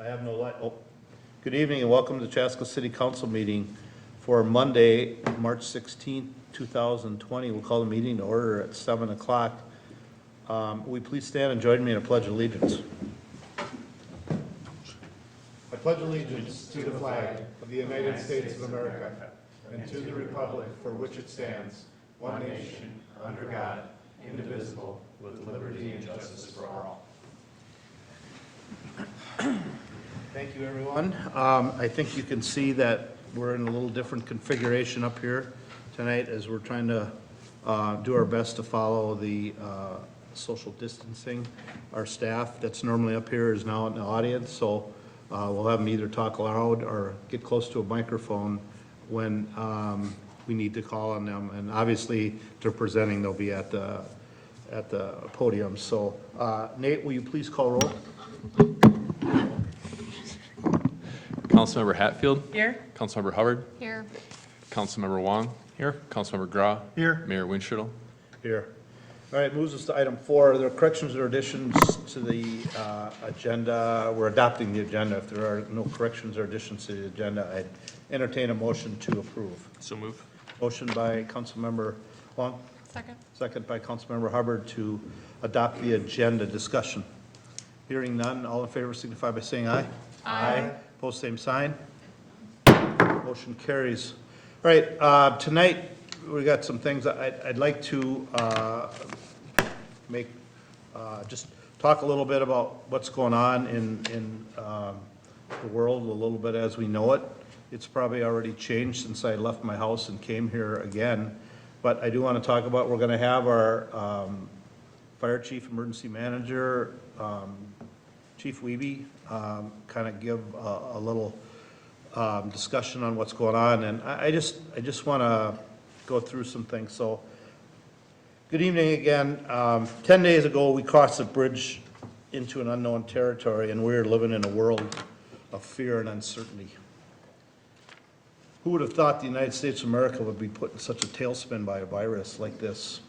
I have no light. Oh. Good evening and welcome to the Chaska City Council meeting for Monday, March 16th, 2020. We'll call the meeting to order at 7 o'clock. Will you please stand and join me in a pledge of allegiance? I pledge allegiance to the flag of the United States of America and to the republic for which it stands, one nation, under God, indivisible, with liberty and justice for all. Thank you, everyone. I think you can see that we're in a little different configuration up here tonight as we're trying to do our best to follow the social distancing. Our staff that's normally up here is now in the audience, so we'll have them either talk loud or get close to a microphone when we need to call on them. And obviously, if they're presenting, they'll be at the podium. So, Nate, will you please call roll? Councilmember Hatfield. Here. Councilmember Hubbard. Here. Councilmember Wong. Here. Councilmember Grau. Here. Mayor Winchell. Here. All right, moves us to item 4. Are there corrections or additions to the agenda? We're adopting the agenda. If there are no corrections or additions to the agenda, I'd entertain a motion to approve. So move. Motion by Councilmember Wong. Second. Second by Councilmember Hubbard to adopt the agenda. Discussion. Hearing none, all in favor signify by saying aye. Aye. Opposed, same sign. Motion carries. All right, tonight we got some things I'd like to make, just talk a little bit about what's going on in the world a little bit as we know it. It's probably already changed since I left my house and came here again, but I do want to talk about, we're going to have our fire chief, emergency manager, Chief Wiebe, kind of give a little discussion on what's going on, and I just want to go through some things. So, good evening again. 10 days ago, we crossed the bridge into an unknown territory, and we're living in a world of fear and uncertainty. Who would have thought the United States of America would be put in such a tailspin by a virus like this?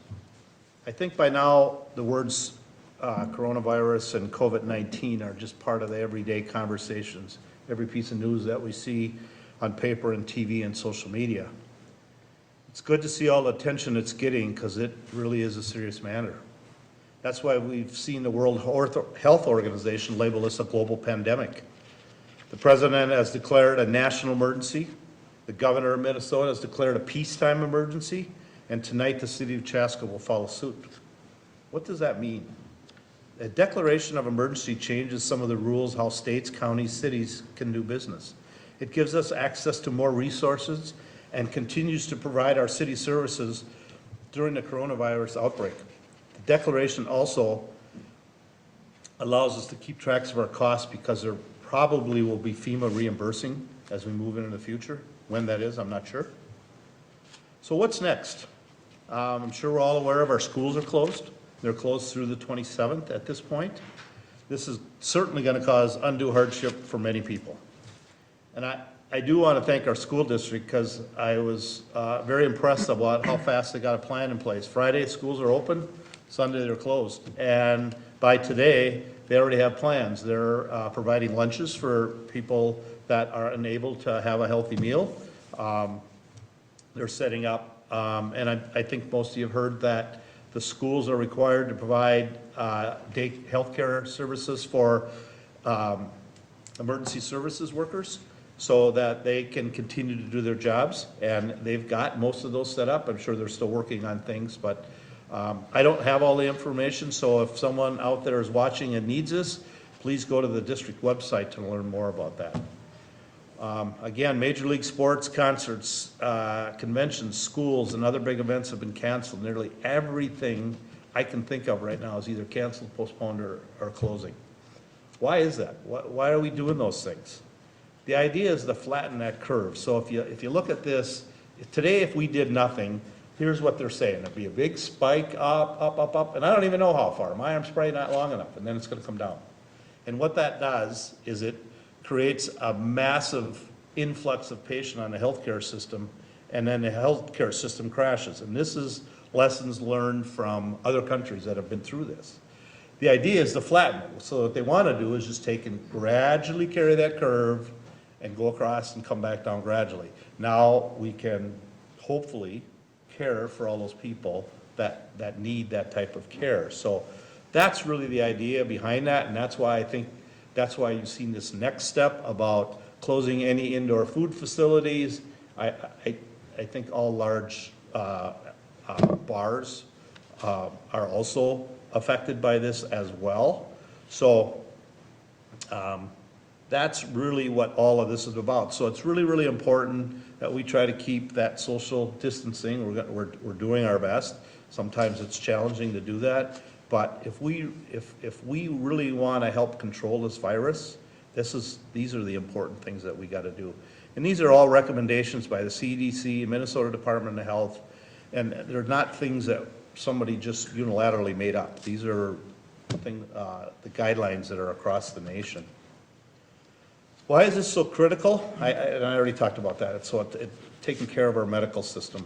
I think by now the words coronavirus and COVID-19 are just part of the everyday conversations, every piece of news that we see on paper and TV and social media. It's good to see all the attention it's getting because it really is a serious matter. That's why we've seen the World Health Organization label this a global pandemic. The president has declared a national emergency. The governor of Minnesota has declared a peacetime emergency. And tonight the city of Chaska will follow suit. What does that mean? A declaration of emergency changes some of the rules how states, counties, cities can do business. It gives us access to more resources and continues to provide our city services during the coronavirus outbreak. The declaration also allows us to keep track of our costs because there probably will be FEMA reimbursing as we move into the future. When that is, I'm not sure. So what's next? I'm sure we're all aware of our schools are closed. They're closed through the 27th at this point. This is certainly going to cause undue hardship for many people. And I do want to thank our school district because I was very impressed about how fast they got a plan in place. Friday, schools are open. Sunday, they're closed. And by today, they already have plans. They're providing lunches for people that are unable to have a healthy meal. They're setting up, and I think most of you have heard that the schools are required to provide day healthcare services for emergency services workers so that they can continue to do their jobs. And they've got most of those set up. I'm sure they're still working on things, but I don't have all the information. So if someone out there is watching and needs this, please go to the district website to learn more about that. Again, major league sports, concerts, conventions, schools, and other big events have been canceled. Nearly everything I can think of right now is either canceled, postponed, or closing. Why is that? Why are we doing those things? The idea is to flatten that curve. So if you look at this, today if we did nothing, here's what they're saying. There'd be a big spike up, and I don't even know how far. My arm's probably not long enough, and then it's going to come down. And what that does is it creates a massive influx of patient on the healthcare system, and then the healthcare system crashes. And this is lessons learned from other countries that have been through this. The idea is to flatten it. So what they want to do is just take and gradually carry that curve and go across and come back down gradually. Now we can hopefully care for all those people that need that type of care. So that's really the idea behind that, and that's why I think that's why you've seen this next step about closing any indoor food facilities. I think all large bars are also affected by this as well. So that's really what all of this is about. So it's really, really important that we try to keep that social distancing. We're doing our best. Sometimes it's challenging to do that. But if we really want to help control this virus, these are the important things that we got to do. And these are all recommendations by the CDC, Minnesota Department of Health, and they're not things that somebody just unilaterally made up. These are the guidelines that are across the nation. Why is this so critical? And I already talked about that. It's taking care of our medical system.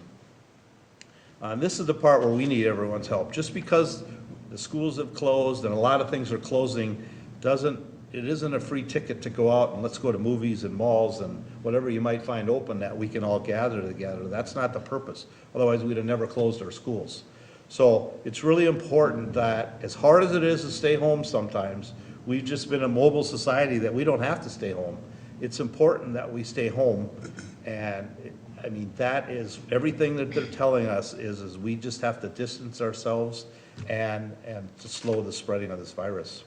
And this is the part where we need everyone's help. Just because the schools have closed and a lot of things are closing, it isn't a free ticket to go out and let's go to movies and malls and whatever you might find open that we can all gather together. That's not the purpose. Otherwise, we'd have never closed our schools. So it's really important that as hard as it is to stay home sometimes, we've just been a mobile society that we don't have to stay home. It's important that we stay home. And I mean, that is everything that they're telling us is we just have to distance ourselves and to slow the spreading of this virus.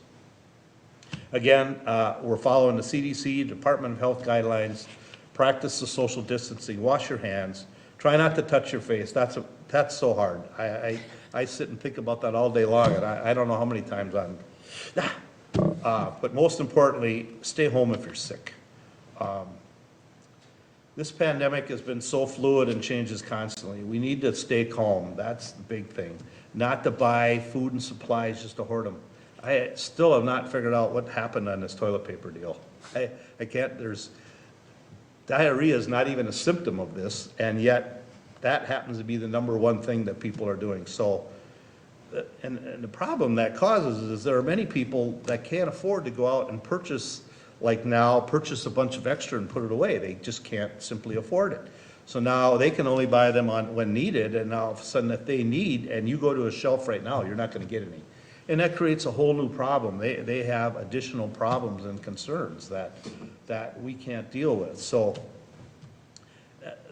Again, we're following the CDC, Department of Health guidelines. Practice the social distancing. Wash your hands. Try not to touch your face. That's so hard. I sit and think about that all day long, and I don't know how many times but most importantly, stay home if you're sick. This pandemic has been so fluid and changes constantly. We need to stay calm. That's the big thing. Not to buy food and supplies just to hoard them. I still have not figured out what happened on this toilet paper deal. I can't, diarrhea is not even a symptom of this, and yet that happens to be the #1 thing that people are doing. So And the problem that causes is there are many people that can't afford to go out and purchase, like now, purchase a bunch of extra and put it away. They just can't simply afford it. So now they can only buy them on when needed, and now all of a sudden if they need, and you go to a shelf right now, you're not gonna get any. And that creates a whole new problem. They have additional problems and concerns that we can't deal with. So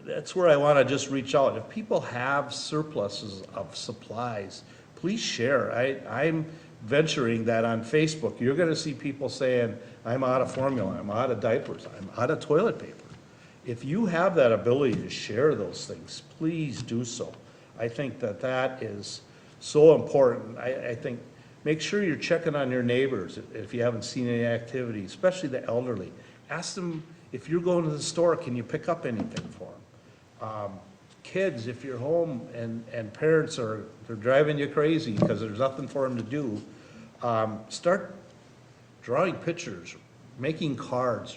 that's where I wanna just reach out. If people have surpluses of supplies, please share. I'm venturing that on Facebook, you're gonna see people saying, I'm out of formula, I'm out of diapers, I'm out of toilet paper. If you have that ability to share those things, please do so. I think that is so important. I think, make sure you're checking on your neighbors if you haven't seen any activity, especially the elderly. Ask them, if you're going to the store, can you pick up anything for them? Kids, if you're home and parents they're driving you crazy because there's nothing for them to do, start drawing pictures, making cards,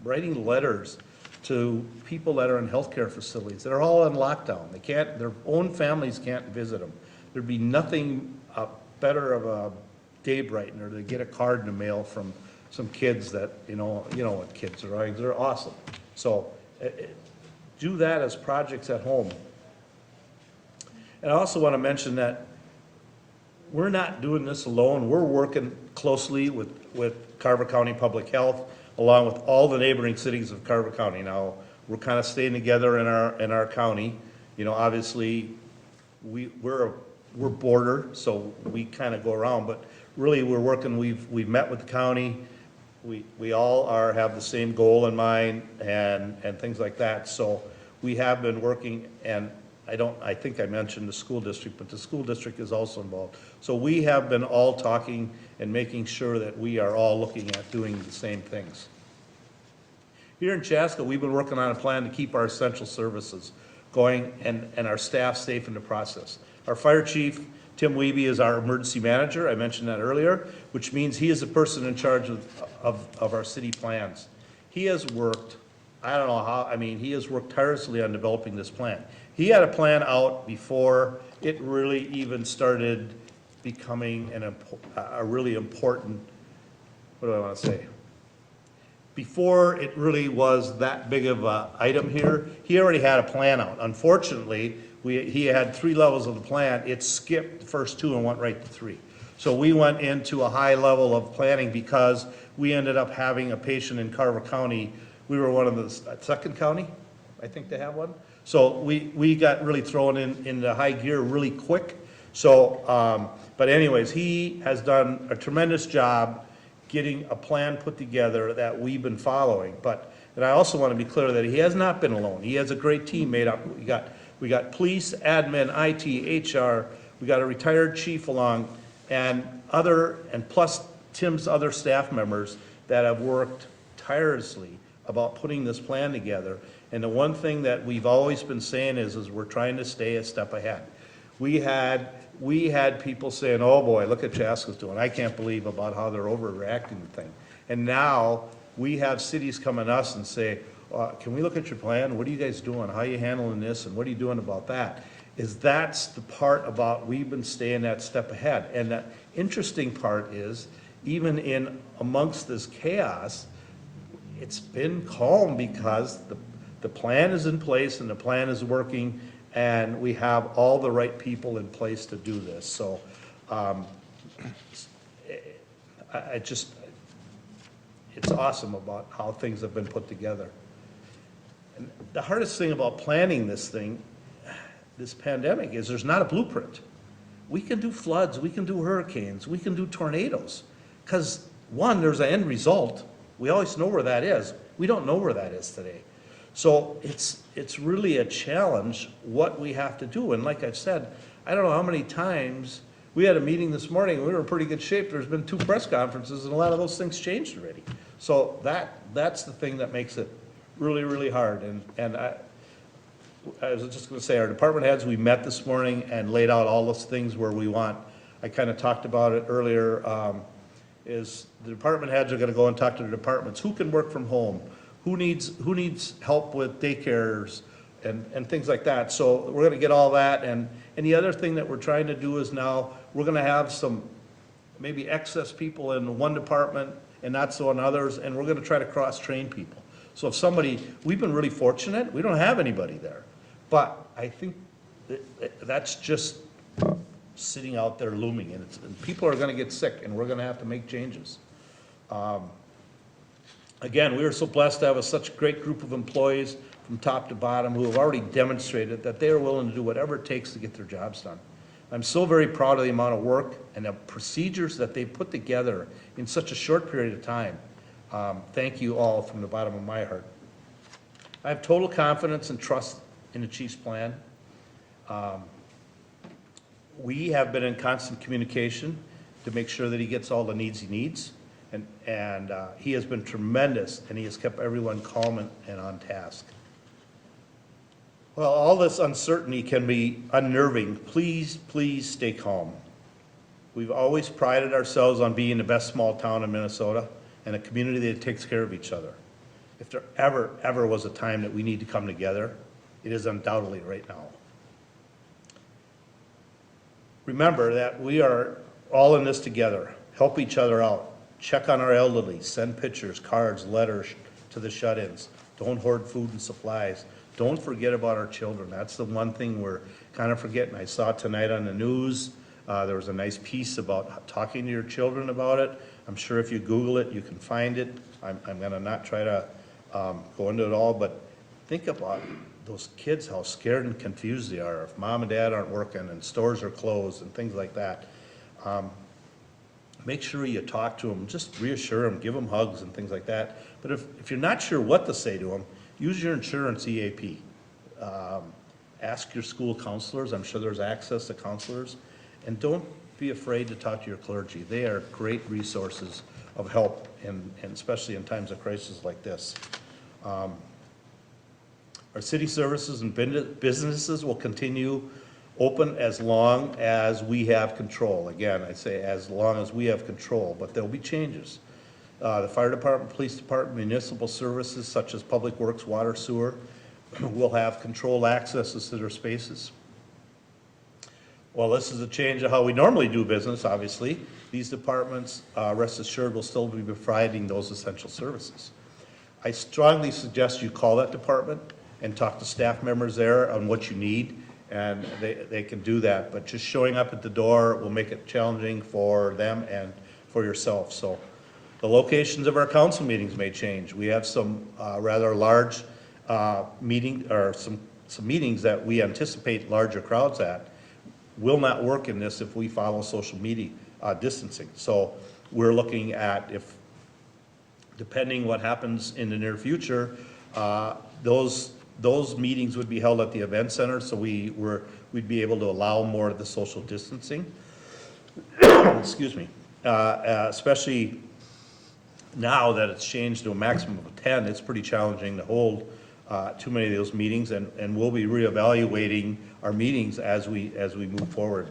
writing letters to people that are in healthcare facilities. They're all in lockdown. They can't, their own families can't visit them. There'd be nothing better of a day brightener to get a card in the mail from some kids that, you know what kids are like. They're awesome. So do that as projects at home. And I also want to mention that we're not doing this alone. We're working closely with Carver County Public Health, along with all the neighboring cities of Carver County. Now, we're kind of staying together in our county. You know, obviously, we're border, so we kind of go around, but really we're working, we've met with the county. We all have the same goal in mind and things like that. So we have been working, and I think I mentioned the school district, but the school district is also involved. So we have been all talking and making sure that we are all looking at doing the same things. Here in Chaska, we've been working on a plan to keep our essential services going and our staff safe in the process. Our fire chief, Tim Wiebe, is our emergency manager. I mentioned that earlier, which means he is the person in charge of our city plans. He has worked, I don't know how, he has worked tirelessly on developing this plan. He had a plan out before it really even started becoming a really important, what do I want to say? Before it really was that big of an item here, he already had a plan out. Unfortunately, he had 3 levels of the plan. It skipped the first 2 and went right to 3. So we went into a high level of planning because we ended up having a patient in Carver County. We were one of the second county, I think, to have one. So we got really thrown in the high gear really quick. So, but anyways, he has done a tremendous job getting a plan put together that we've been following. And I also want to be clear that he has not been alone. He has a great team made up. We got police, admin, IT, HR. We got a retired chief along, and plus Tim's other staff members that have worked tirelessly about putting this plan together. And the one thing that we've always been saying is we're trying to stay a step ahead. We had people saying, oh boy, look at Chaska's doing. I can't believe about how they're overreacting to things. And now we have cities coming to us and say, can we look at your plan? What are you guys doing? How are you handling this? And what are you doing about that? That's the part about we've been staying that step ahead. And the interesting part is, even in amongst this chaos, it's been calm because the plan is in place and the plan is working, and we have all the right people in place to do this. So it's awesome about how things have been put together. And the hardest thing about planning this pandemic, is there's not a blueprint. We can do floods, we can do hurricanes, we can do tornadoes. Because one, there's an end result. We always know where that is. We don't know where that is today. So it's really a challenge what we have to do. And like I've said, I don't know how many times, we had a meeting this morning, and we were in pretty good shape. There's been 2 press conferences, and a lot of those things changed already. So that's the thing that makes it really, really hard. And I was just going to say, our department heads, we met this morning and laid out all those things where we want. I kind of talked about it earlier, is the department heads are going to go and talk to the departments. Who can work from home? Who needs help with daycares and things like that. So we're gonna get all that, and the other thing that we're trying to do is now, we're gonna have some maybe excess people in one department and not so in others, and we're gonna try to cross-train people. So if somebody, we've been really fortunate, we don't have anybody there, but I think that's just sitting out there looming, and people are gonna get sick, and we're gonna have to make changes. Again, we are so blessed to have such a great group of employees from top to bottom who have already demonstrated that they are willing to do whatever it takes to get their jobs done. I'm so very proud of the amount of work and the procedures that they put together in such a short period of time. Thank you all from the bottom of my heart. I have total confidence and trust in the chief's plan. We have been in constant communication to make sure that he gets all the needs he needs. And he has been tremendous, and he has kept everyone calm and on task. Well, all this uncertainty can be unnerving. Please, please stay calm. We've always prided ourselves on being the best small town in Minnesota and a community that takes care of each other. If there ever was a time that we need to come together, it is undoubtedly right now. Remember that we are all in this together. Help each other out. Check on our elderly, send pictures, cards, letters to the shut-ins. Don't hoard food and supplies. Don't forget about our children. That's the one thing we're kind of forgetting. I saw tonight on the news, there was a nice piece about talking to your children about it. I'm sure if you Google it, you can find it. I'm gonna not try to go into it all, but think about those kids, how scared and confused they are if mom and dad aren't working and stores are closed and things like that. Make sure you talk to them, just reassure them, give them hugs and things like that. But if you're not sure what to say to them, use your insurance EAP. Ask your school counselors, I'm sure there's access to counselors. And don't be afraid to talk to your clergy. They are great resources of help, and especially in times of crisis like this. Our city services and businesses will continue open as long as we have control. Again, I say as long as we have control, but there'll be changes. The fire department, police department, municipal services such as public works, water, sewer, will have controlled accesses to their spaces. Well, this is a change of how we normally do business, obviously. These departments, rest assured, will still be providing those essential services. I strongly suggest you call that department and talk to staff members there on what you need, and they can do that. But just showing up at the door will make it challenging for them and for yourself. So the locations of our council meetings may change. We have some rather large meetings that we anticipate larger crowds at. Will not work in this if we follow social media distancing. So we're looking at, if depending what happens in the near future, those meetings would be held at the event center, so we'd be able to allow more of the social distancing. Excuse me. Especially now that it's changed to a maximum of 10, it's pretty challenging to hold too many of those meetings, and we'll be reevaluating our meetings as we move forward.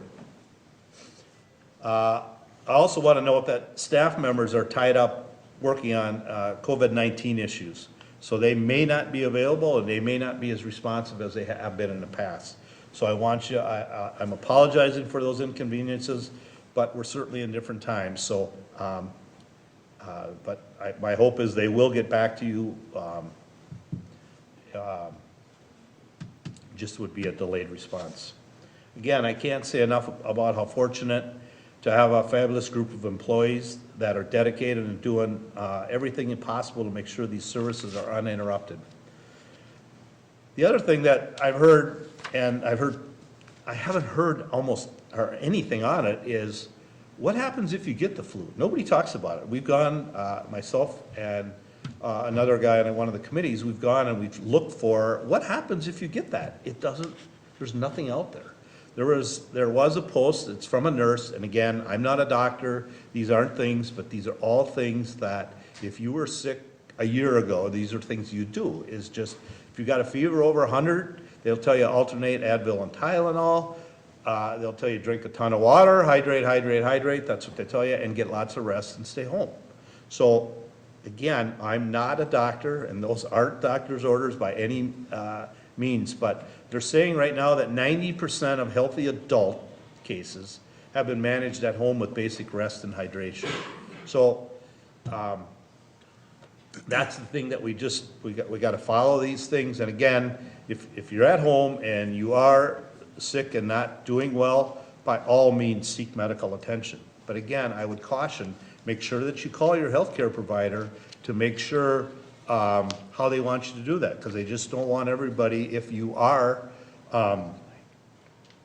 I also want to note that staff members are tied up working on COVID-19 issues. So they may not be available, and they may not be as responsive as they have been in the past. So I'm apologizing for those inconveniences, but we're certainly in different times. So, my hope is they will get back to you. Just would be a delayed response. Again, I can't say enough about how fortunate to have a fabulous group of employees that are dedicated and doing everything possible to make sure these services are uninterrupted. The other thing that I've heard, and I haven't heard almost or anything on it, is what happens if you get the flu? Nobody talks about it. We've gone, myself and another guy on one of the committees, we've gone and we've looked for what happens if you get that. It doesn't, there's nothing out there. There was a post, it's from a nurse, and again, I'm not a doctor, these aren't things, but these are all things that if you were sick a year ago, these are things you do, is just, if you got a fever over 100, they'll tell you alternate Advil and Tylenol, they'll tell you drink a ton of water, hydrate, that's what they tell you, and get lots of rest and stay home. So, again, I'm not a doctor, and those aren't doctor's orders by any means. But they're saying right now that 90% of healthy adult cases have been managed at home with basic rest and hydration. So that's the thing that we got to follow these things. And again, if you're at home and you are sick and not doing well, by all means seek medical attention. But again, I would caution, make sure that you call your healthcare provider to make sure how they want you to do that, because they just don't want everybody, if you are,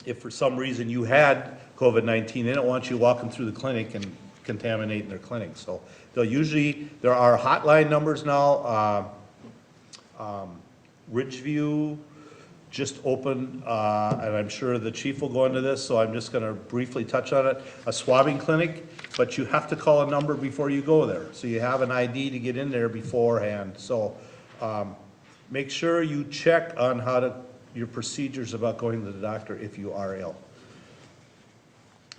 if for some reason you had COVID-19, they don't want you walking through the clinic and contaminating their clinic. So they'll usually, there are hotline numbers now. Ridgeview just opened, and I'm sure the chief will go into this, so I'm just gonna briefly touch on it, a swabbing clinic, but you have to call a number before you go there. So you have an ID to get in there beforehand. So make sure you check on your procedures about going to the doctor if you are ill.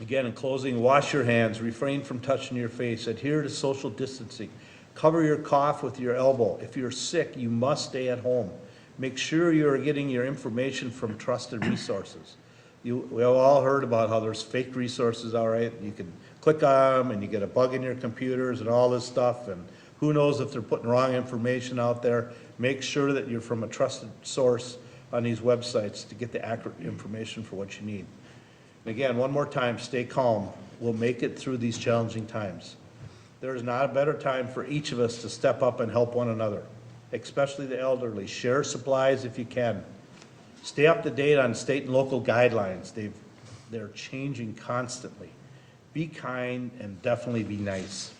Again, in closing, wash your hands, refrain from touching your face, adhere to social distancing, cover your cough with your elbow. If you're sick, you must stay at home. Make sure you're getting your information from trusted resources. We have all heard about how there's fake resources, all right? You can click on them and you get a bug in your computers and all this stuff, and who knows if they're putting wrong information out there. Make sure that you're from a trusted source on these websites to get the accurate information for what you need. And again, one more time, stay calm. We'll make it through these challenging times. There is not a better time for each of us to step up and help one another, especially the elderly. Share supplies if you can. Stay up to date on state and local guidelines. They're changing constantly. Be kind and definitely be nice.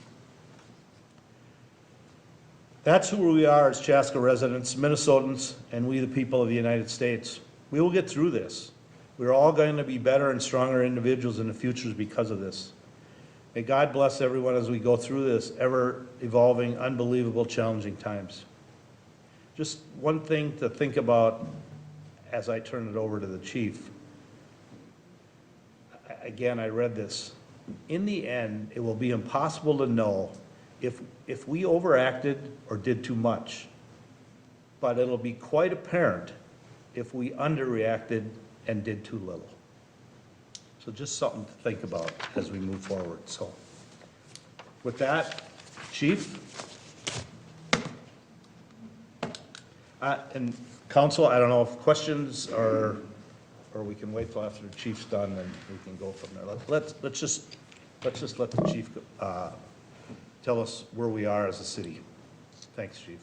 That's who we are as Chaska residents, Minnesotans, and we the people of the United States. We will get through this. We're all going to be better and stronger individuals in the future because of this. May God bless everyone as we go through this ever-evolving, unbelievable, challenging times. Just one thing to think about as I turn it over to the chief. Again, I read this. In the end, it will be impossible to know if we overacted or did too much, but it'll be quite apparent if we underreacted and did too little. So just something to think about as we move forward. So with that, Chief. And council, I don't know if questions or we can wait till after the chief's done and we can go from there. Let's just let the chief tell us where we are as a city. Thanks, Chief.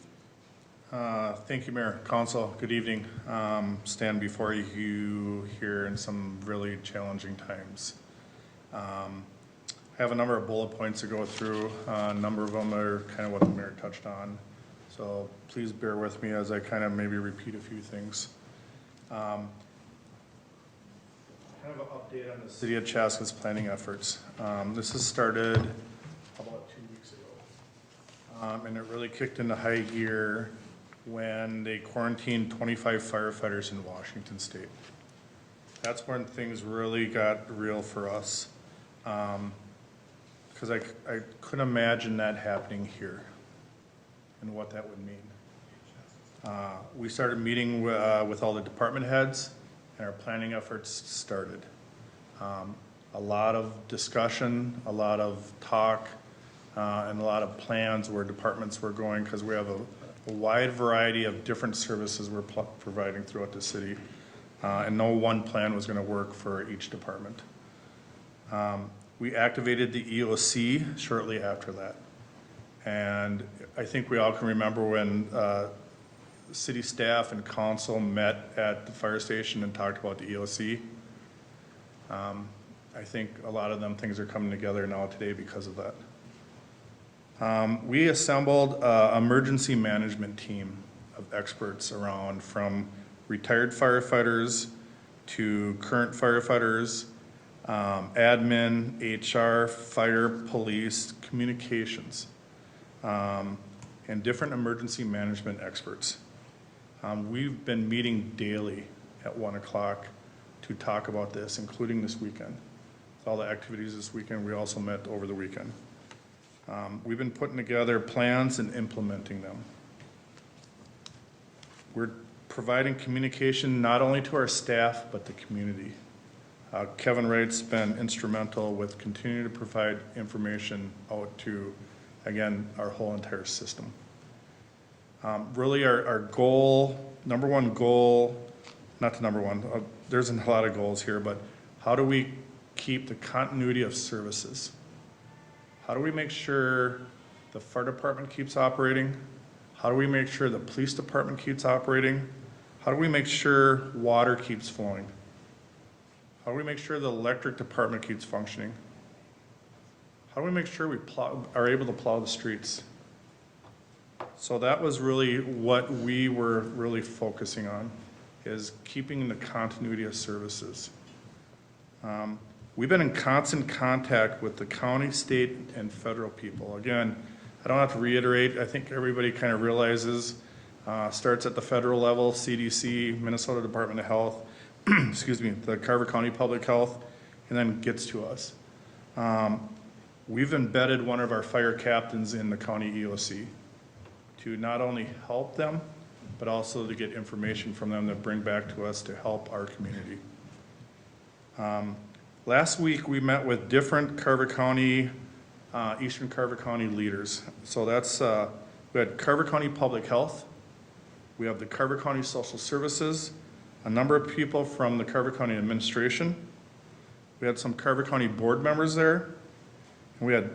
Thank you, Mayor, Council. Good evening. Stand before you here in some really challenging times. I have a number of bullet points to go through. A number of them are kind of what the mayor touched on. So please bear with me as I kind of maybe repeat a few things. Kind of an update on the City of Chaska's planning efforts. This has started about 2 weeks ago. And it really kicked into high gear when they quarantined 25 firefighters in Washington State. That's when things really got real for us. Because I couldn't imagine that happening here and what that would mean. We started meeting with all the department heads, and our planning efforts started. A lot of discussion, a lot of talk, and a lot of plans where departments were going, because we have a wide variety of different services we're providing throughout the city, and no one plan was going to work for each department. We activated the EOC shortly after that. And I think we all can remember when city staff and council met at the fire station and talked about the EOC. I think a lot of them things are coming together now today because of that. We assembled an emergency management team of experts around, from retired firefighters to current firefighters, admin, HR, fire, police, communications, and different emergency management experts. We've been meeting daily at 1 o'clock to talk about this, including this weekend. With all the activities this weekend, we also met over the weekend. We've been putting together plans and implementing them. We're providing communication not only to our staff, but the community. Kevin Wright's been instrumental with continuing to provide information out to, again, our whole entire system. Really our goal, number one goal, not the number one, there's a lot of goals here, but how do we keep the continuity of services? How do we make sure the fire department keeps operating? How do we make sure the police department keeps operating? How do we make sure water keeps flowing? How do we make sure the electric department keeps functioning? How do we make sure we are able to plow the streets? So that was really what we were really focusing on, is keeping the continuity of services. We've been in constant contact with the county, state, and federal people. Again, I don't have to reiterate, I think everybody kind of realizes, starts at the federal level, CDC, Minnesota Department of Health, excuse me, the Carver County Public Health, and then gets to us. We've embedded one of our fire captains in the county EOC to not only help them, but also to get information from them that bring back to us to help our community. Last week, we met with different Carver County, Eastern Carver County leaders. So that's, we had Carver County Public Health, we have the Carver County Social Services, a number of people from the Carver County Administration. We had some Carver County board members there. And we had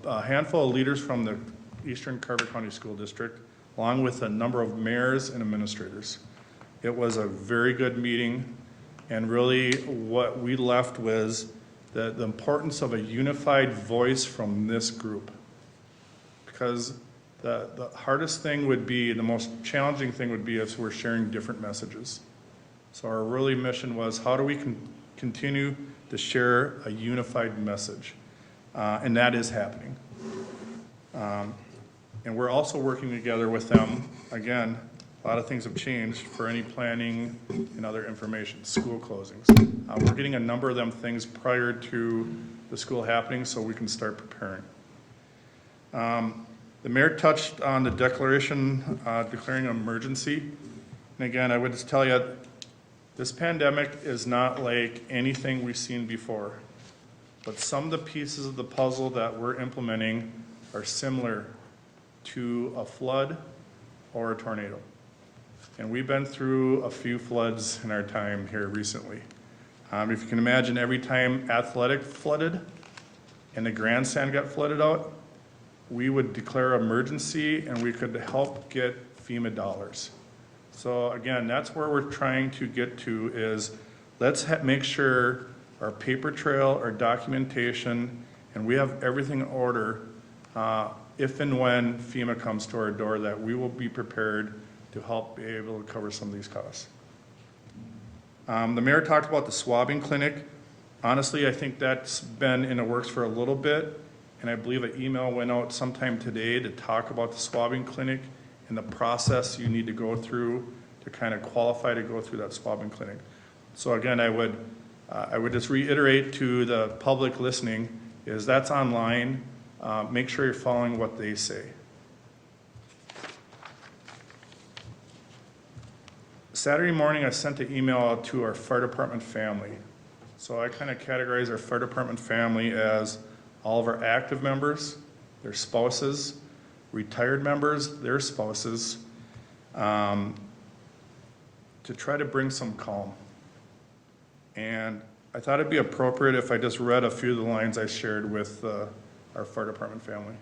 a handful of leaders from the Eastern Carver County School District, along with a number of mayors and administrators. It was a very good meeting, and really what we left was the importance of a unified voice from this group. Because the hardest thing would be, the most challenging thing would be if we're sharing different messages. So our really mission was, how do we continue to share a unified message? And that is happening. And we're also working together with them. Again, a lot of things have changed for any planning and other information, school closings. We're getting a number of them things prior to the school happening so we can start preparing. The mayor touched on the declaration, declaring an emergency. And again, I would just tell you, this pandemic is not like anything we've seen before. But some of the pieces of the puzzle that we're implementing are similar to a flood or a tornado. And we've been through a few floods in our time here recently. If you can imagine, every time athletic flooded and the grandstand got flooded out, we would declare emergency and we could help get FEMA dollars. So again, that's where we're trying to get to, is let's make sure our paper trail, our documentation, and we have everything in order if and when FEMA comes to our door, that we will be prepared to help be able to cover some of these costs. The mayor talked about the swabbing clinic. Honestly, I think that's been in the works for a little bit, and I believe an email went out sometime today to talk about the swabbing clinic and the process you need to go through to kind of qualify to go through that swabbing clinic. So again, I would just reiterate to the public listening, is that's online. Make sure you're following what they say. Saturday morning, I sent an email out to our fire department family. So I kind of categorize our fire department family as all of our active members, their spouses, retired members, their spouses, to try to bring some calm. And I thought it'd be appropriate if I just read a few of the lines I shared with our fire department family.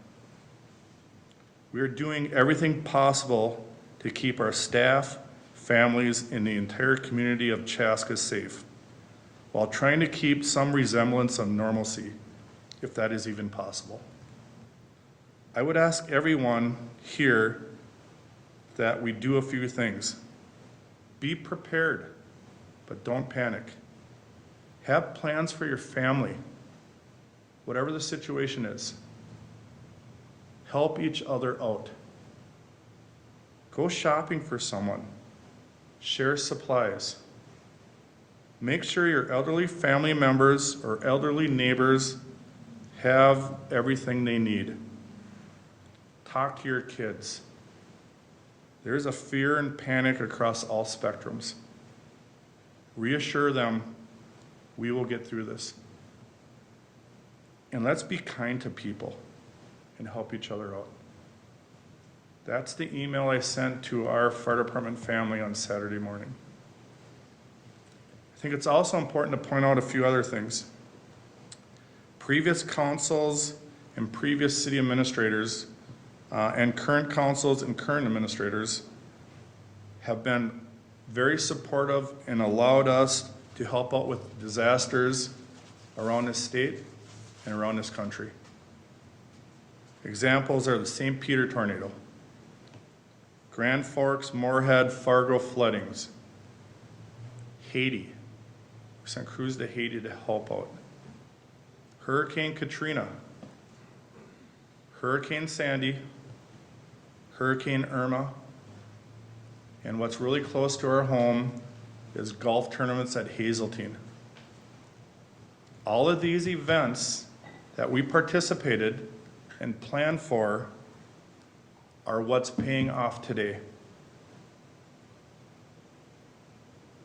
We are doing everything possible to keep our staff, families, and the entire community of Chaska safe, while trying to keep some resemblance of normalcy, if that is even possible. I would ask everyone here that we do a few things. Be prepared, but don't panic. Have plans for your family, whatever the situation is. Help each other out. Go shopping for someone. Share supplies. Make sure your elderly family members or elderly neighbors have everything they need. Talk to your kids. There is a fear and panic across all spectrums. Reassure them, we will get through this. And let's be kind to people and help each other out. That's the email I sent to our fire department family on Saturday morning. I think it's also important to point out a few other things. Previous councils and previous city administrators and current councils and current administrators have been very supportive and allowed us to help out with disasters around this state and around this country. Examples are the St. Peter tornado, Grand Forks, Moorhead, Fargo floodings, Haiti. We sent crews to Haiti to help out. Hurricane Katrina, Hurricane Sandy, Hurricane Irma, and what's really close to our home is golf tournaments at Hazeltine. All of these events that we participated and planned for are what's paying off today.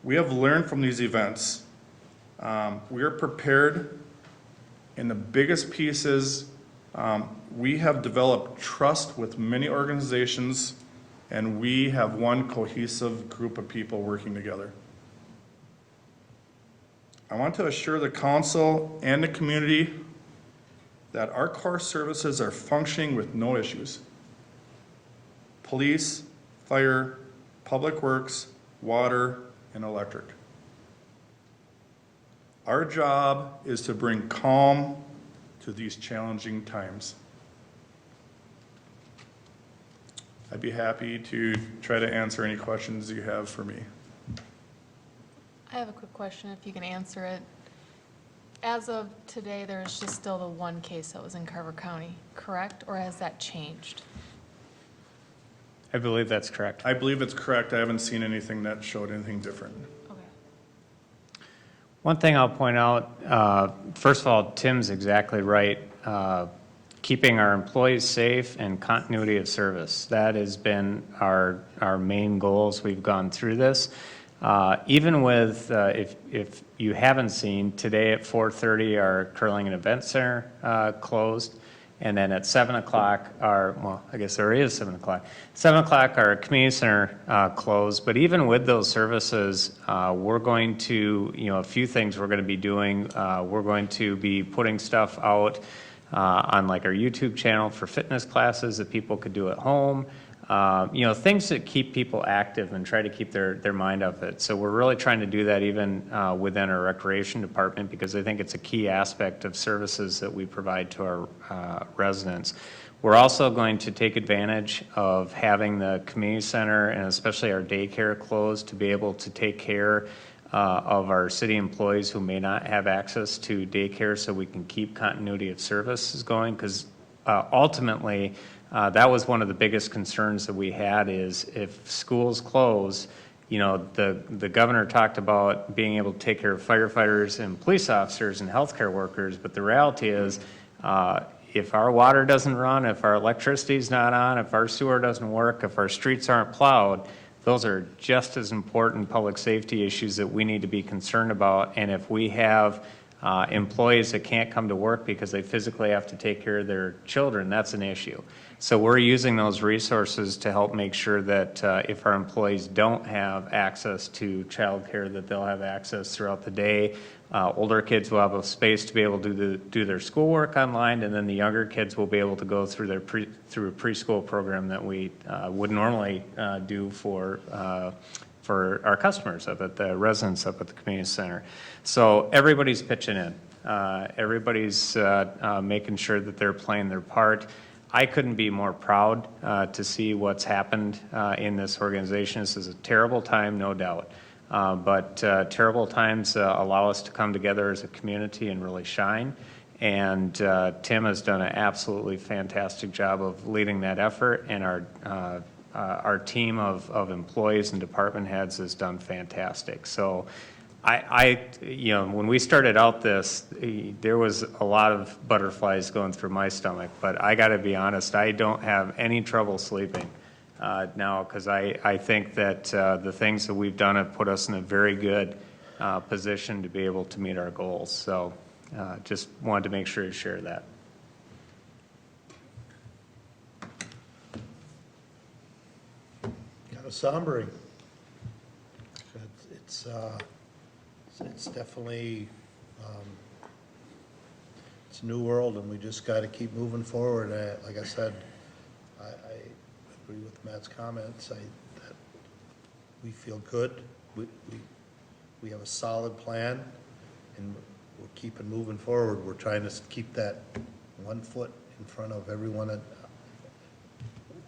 We have learned from these events. We are prepared. And the biggest piece is we have developed trust with many organizations, and we have one cohesive group of people working together. I want to assure the council and the community that our core services are functioning with no issues. Police, fire, public works, water, and electric. Our job is to bring calm to these challenging times. I'd be happy to try to answer any questions you have for me. I have a quick question, if you can answer it. As of today, there's just still the one case that was in Carver County, correct? Or has that changed? I believe that's correct. I believe it's correct. I haven't seen anything that showed anything different. Okay. One thing I'll point out, first of all, Tim's exactly right. Keeping our employees safe and continuity of service. That has been our main goals. We've gone through this. Even with, if you haven't seen, today at 4:30, our Curling and Event Center closed. And then at 7 o'clock, well, I guess there is 7 o'clock. 7 o'clock, our community center closed. But even with those services, we're going to, a few things we're going to be doing. We're going to be putting stuff out on like our YouTube channel for fitness classes that people could do at home. Things that keep people active and try to keep their mind off it. So we're really trying to do that even within our recreation department, because I think it's a key aspect of services that we provide to our residents. We're also going to take advantage of having the community center and especially our daycare closed to be able to take care of our city employees who may not have access to daycare, so we can keep continuity of services going, because ultimately, that was one of the biggest concerns that we had, is if schools close, the governor talked about being able to take care of firefighters and police officers and healthcare workers, but the reality is if our water doesn't run, if our electricity's not on, if our sewer doesn't work, if our streets aren't plowed, those are just as important public safety issues that we need to be concerned about. And if we have employees that can't come to work because they physically have to take care of their children, that's an issue. So we're using those resources to help make sure that if our employees don't have access to childcare, that they'll have access throughout the day. Older kids will have a space to be able to do their schoolwork online, and then the younger kids will be able to go through a preschool program that we would normally do for our customers up at the residents up at the community center. So everybody's pitching in. Everybody's making sure that they're playing their part. I couldn't be more proud to see what's happened in this organization. This is a terrible time, no doubt. But terrible times allow us to come together as a community and really shine. And Tim has done an absolutely fantastic job of leading that effort, and our team of employees and department heads has done fantastic. So when we started out there was a lot of butterflies going through my stomach, but I got to be honest, I don't have any trouble sleeping. now, because I think that the things that we've done have put us in a very good position to be able to meet our goals. So just wanted to make sure to share that. Kind of sombering. It's definitely, it's a new world, and we just got to keep moving forward. Like I said, I agree with Matt's comments. That we feel good. We have a solid plan, and we're keeping moving forward. We're trying to keep that 1 foot in front of everyone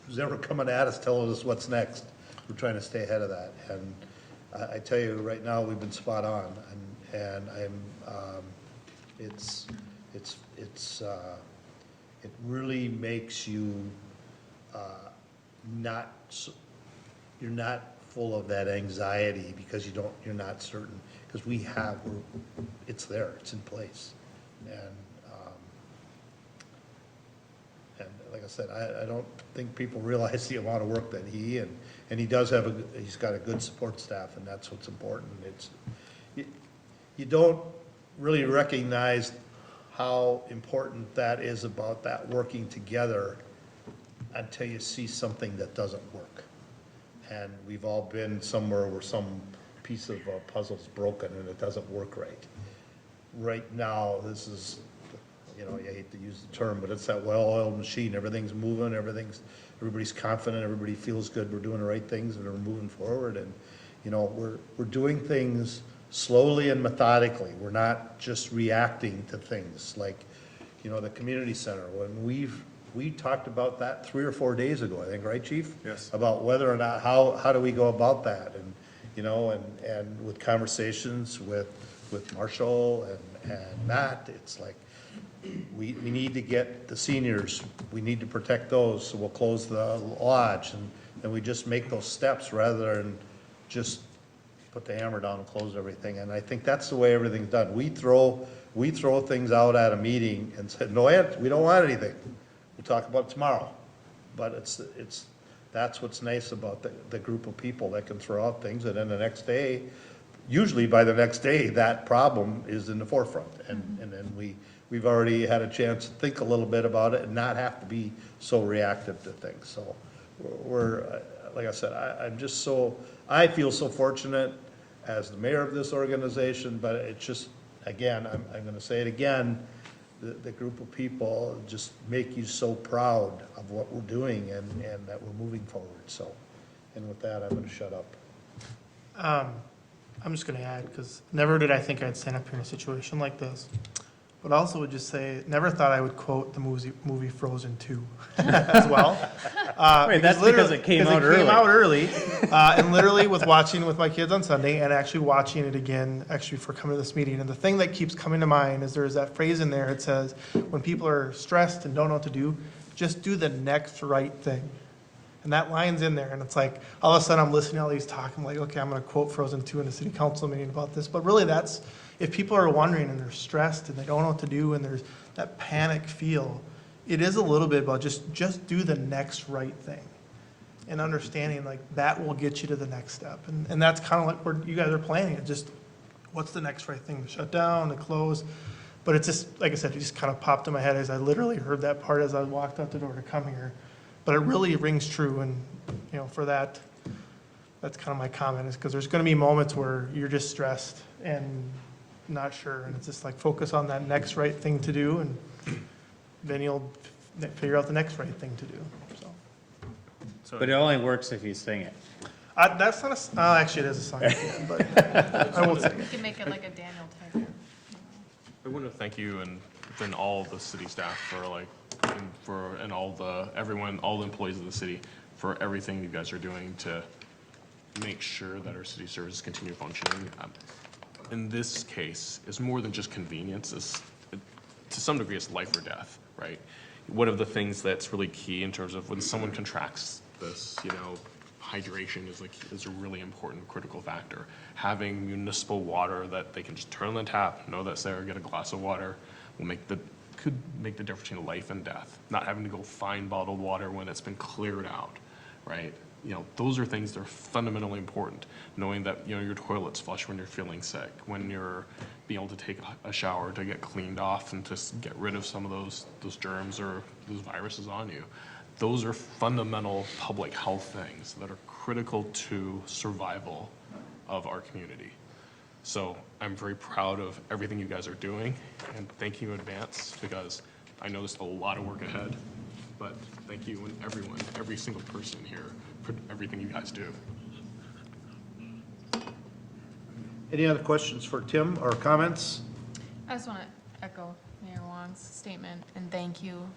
who's ever coming at us telling us what's next. We're trying to stay ahead of that. And I tell you, right now, we've been spot on, and it really makes you you're not full of that anxiety because you're not certain, because it's there, it's in place. And like I said, I don't think people realize the amount of work that he and he does he's got a good support staff, and that's what's important. You don't really recognize how important that is about that working together until you see something that doesn't work. And we've all been somewhere where some piece of a puzzle's broken and it doesn't work right. Right now, this is, you hate to use the term, but it's that well-oiled machine. Everything's moving, everybody's confident, everybody feels good, we're doing the right things, and we're moving forward. And, we're doing things slowly and methodically. We're not just reacting to things like, the community center. When we talked about that 3 or 4 days ago, I think, right, Chief? Yes. About whether or not, how do we go about that? And, and with conversations with Marshall and Matt, it's like, we need to get the seniors, we need to protect those, so we'll close the lodge, and we just make those steps rather than just put the hammer down and close everything. And I think that's the way everything's done. We throw things out at a meeting and say, no, we don't want anything. We'll talk about it tomorrow. But that's what's nice about the group of people that can throw out things, and then the next day, usually by the next day, that problem is in the forefront. And then we've already had a chance to think a little bit about it and not have to be so reactive to things. So we're like I said, I feel so fortunate as the mayor of this organization, but it's just, again, I'm going to say it again, the group of people just make you so proud of what we're doing and that we're moving forward. So, and with that, I'm going to shut up. I'm just going to add, because never did I think I'd stand up here in a situation like this. But also would just say, never thought I would quote the movie Frozen 2 as well. Wait, that's because it came out early. It came out early. And literally watching with my kids on Sunday and actually watching it again, actually for coming to this meeting. And the thing that keeps coming to mind is there's that phrase in there. It says, when people are stressed and don't know what to do, just do the next right thing. And that line's in there, and it's like, all of a sudden I'm listening to all these talk, I'm like, okay, I'm gonna quote Frozen 2 in a city council meeting about this, but really that's, if people are wondering and they're stressed and they don't know what to do and there's that panic feel, it is a little bit about just do the next right thing. And understanding like that will get you to the next step. And that's kind of like where you guys are planning it, just what's the next right thing, to shut down, to close. But it's just, like I said, it just kind of popped in my head as I literally heard that part as I walked out the door to come here. But it really rings true, and for that, that's kind of my comment, is because there's going to be moments where you're just stressed and not sure, and it's just like focus on that next right thing to do, and then you'll figure out the next right thing to do. So But it only works if you sing it. that's not actually it is a song, but I won't sing You it. can make it like a Daniel type. I want to thank you and then all the city staff and all the employees of the city for everything you guys are doing to make sure that our city services continue functioning. In this case, it's more than just convenience. To some degree, it's life or death, right? One of the things that's really key in terms of when someone contracts this, hydration is a really important critical factor. Having municipal water that they can just turn on the tap, know that's there, get a glass of water, could make the difference between life and death. Not having to go find bottled water when it's been cleared out, right? You know, those are things that are fundamentally important. Knowing that, you know, your toilet's flush when you're feeling sick, when you're being able to take a shower to get cleaned off and to get rid of some of those germs or those viruses on you. Those are fundamental public health things that are critical to survival of our community. So I'm very proud of everything you guys are doing, and thank you in advance, because I know there's a lot of work ahead, but thank you and everyone, every single person here, for everything you guys do. Any other questions for Tim or comments? I just want to echo Mayor Wong's statement and thank you,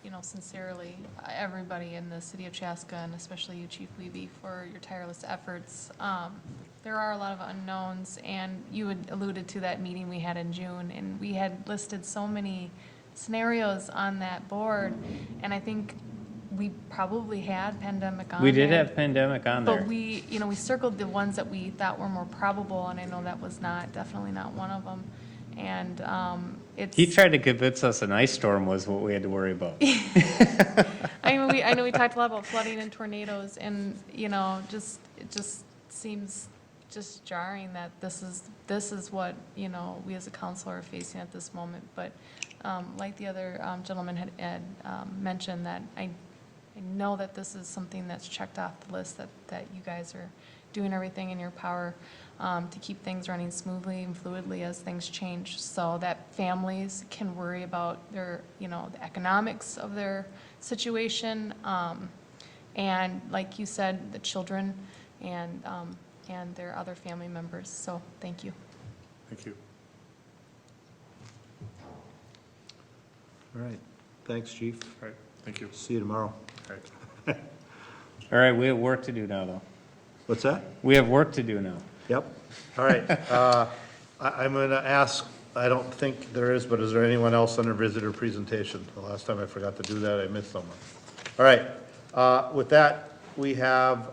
you know, sincerely, everybody in the city of Chaska and especially you, Chief Wiebe, for your tireless efforts. There are a lot of unknowns, and you had alluded to that meeting we had in June, and we had listed so many scenarios on that board, and I think we probably had pandemic on We did there. have pandemic on there. But we, you know, we circled the ones that we thought were more probable, and I know that was definitely not one of them. And it's. He tried to convince us an ice storm was what we had to worry about. I know we talked a lot about flooding and tornadoes, and, you know, it just seems just jarring that this is what, you know, we as a council are facing at this moment. But like the other gentleman had mentioned, that I know that this is something that's checked off the list, that you guys are doing everything in your power to keep things running smoothly and fluidly as things change, so that families can worry about their, you know, the economics of their situation, and like you said, the children and their other family members. So thank you. Thank you. All right, thanks, Chief. All right, thank you. See you tomorrow. All right. All right, we have work to do now, though. What's that? We have work to do now. Yep. All right. I'm going to ask, I don't think there is, but is there anyone else under visitor presentation? The last time I forgot to do that, I missed someone. All right. With that, we have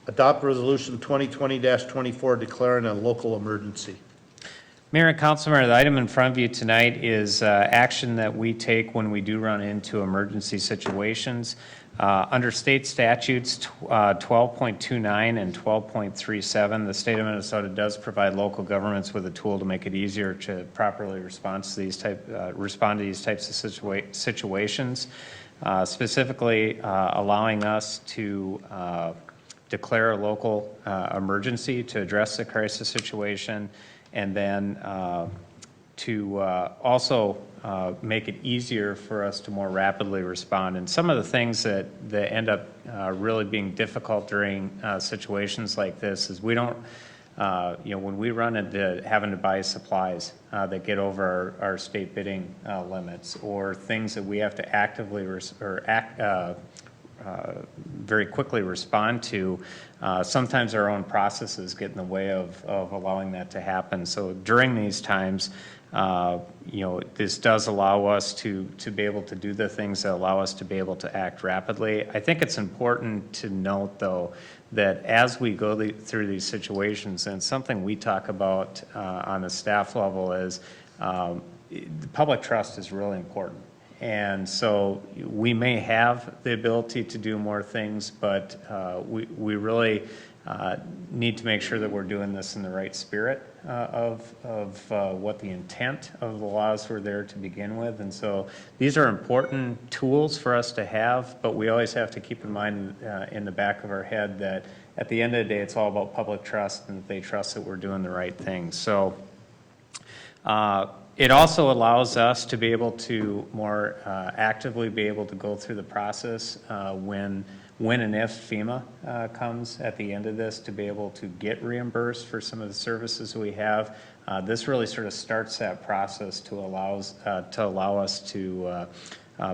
adopt resolution 2020-24 declaring a local emergency. Mayor and Councilmember, the item in front of you tonight is action that we take when we do run into emergency situations. Under state statutes 12.29 and 12.37, the state of Minnesota does provide local governments with a tool to make it easier to properly respond to these types of situations, specifically allowing us to declare a local emergency to address the crisis situation, and then to also make it easier for us to more rapidly respond. And some of the things that end up really being difficult during situations like this is we don't, you know, when we run into having to buy supplies that get over our state bidding limits, or things that we have to actively very quickly respond to, sometimes our own processes get in the way of allowing that to happen. So during these times, you know, this does allow us to be able to do the things that allow us to be able to act rapidly. I think it's important to note, though, that as we go through these situations, and something we talk about on the staff level is the public trust is really important. And so we may have the ability to do more things, but we really need to make sure that we're doing this in the right spirit of what the intent of the laws were there to begin with. And so these are important tools for us to have, but we always have to keep in mind in the back of our head that at the end of the day, it's all about public trust, and that they trust that we're doing the right thing. So it also allows us to be able to more actively be able to go through the process when and if FEMA comes at the end of this, to be able to get reimbursed for some of the services we have. This really sort of starts that process to allow us to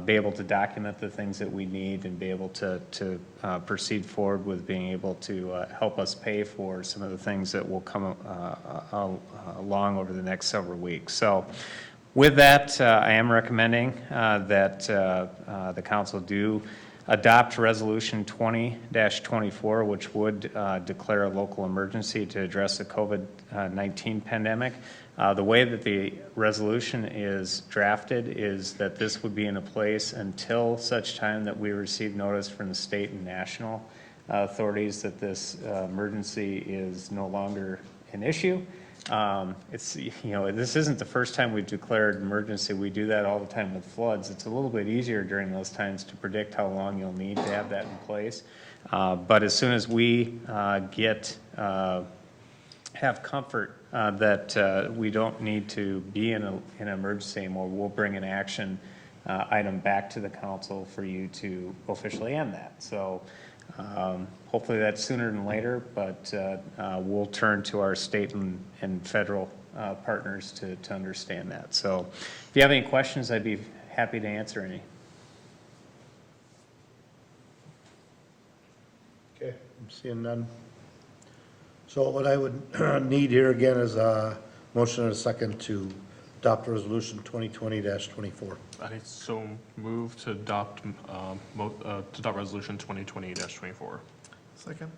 be able to document the things that we need, and be able to proceed forward with being able to help us pay for some of the things that will come along over the next several weeks. So with that, I am recommending that the council do adopt resolution 20-24, which would declare a local emergency to address the COVID-19 pandemic. The way that the resolution is drafted is that this would be in a place until such time that we receive notice from the state and national authorities that this emergency is no longer an issue. It's, this isn't the first time we've declared emergency. We do that all the time with floods. It's a little bit easier during those times to predict how long you'll need to have that in place. But as soon as we have comfort that we don't need to be in an emergency anymore, we'll bring an action item back to the council for you to officially end that. So hopefully that's sooner than later, but we'll turn to our state and federal partners to understand that. So if you have any questions, I'd be happy to answer any. Okay, I'm seeing none. So what I would need here again is a motion and a second to adopt resolution 2020-24. I so move to adopt resolution 2020-24. Second.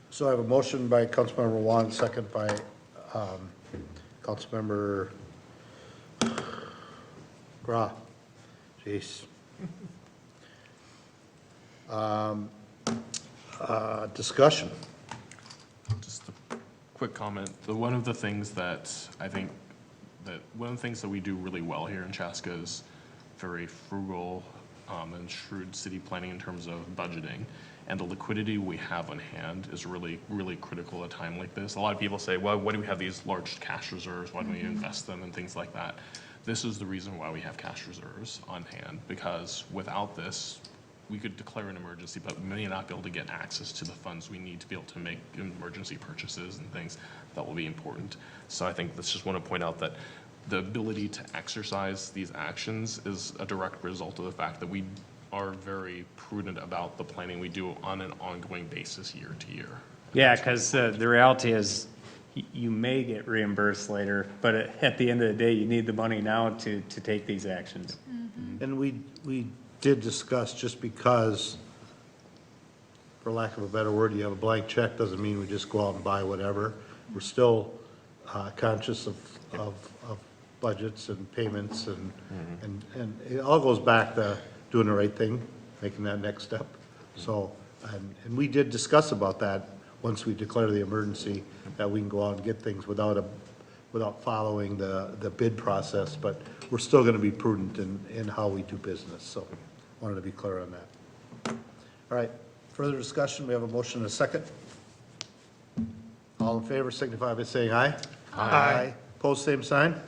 So I have a motion by Councilmember Wong, second by Councilmember Gra. Jeez. Discussion. Just a quick comment. One of the things that I think one of the things that we do really well here in Chaska is very frugal and shrewd city planning in terms of budgeting. And the liquidity we have on hand is really, really critical at a time like this. A lot of people say, well, why do we have these large cash reserves? Why don't we invest them and things like that? This is the reason why we have cash reserves on hand, because without this, we could declare an emergency, but we may not be able to get access to the funds we need to be able to make emergency purchases and things that will be important. So I think let's just want to point out that the ability to exercise these actions is a direct result of the fact that we are very prudent about the planning we do on an ongoing basis year to year. Yeah, because the reality is you may get reimbursed later, but at the end of the day, you need the money now to take these actions. And we did discuss, just because, for lack of a better word, you have a blank check, doesn't mean we just go out and buy whatever. We're still conscious of budgets and payments, and it all goes back to doing the right thing, making that next step. So, and we did discuss about that once we declare the emergency, that we can go out and get things without following the bid process, but we're still gonna be prudent in how we do business, so wanted to be clear on that. All right, further discussion, we have a motion and a second. All in favor signify by saying aye. Aye. Opposed, same sign.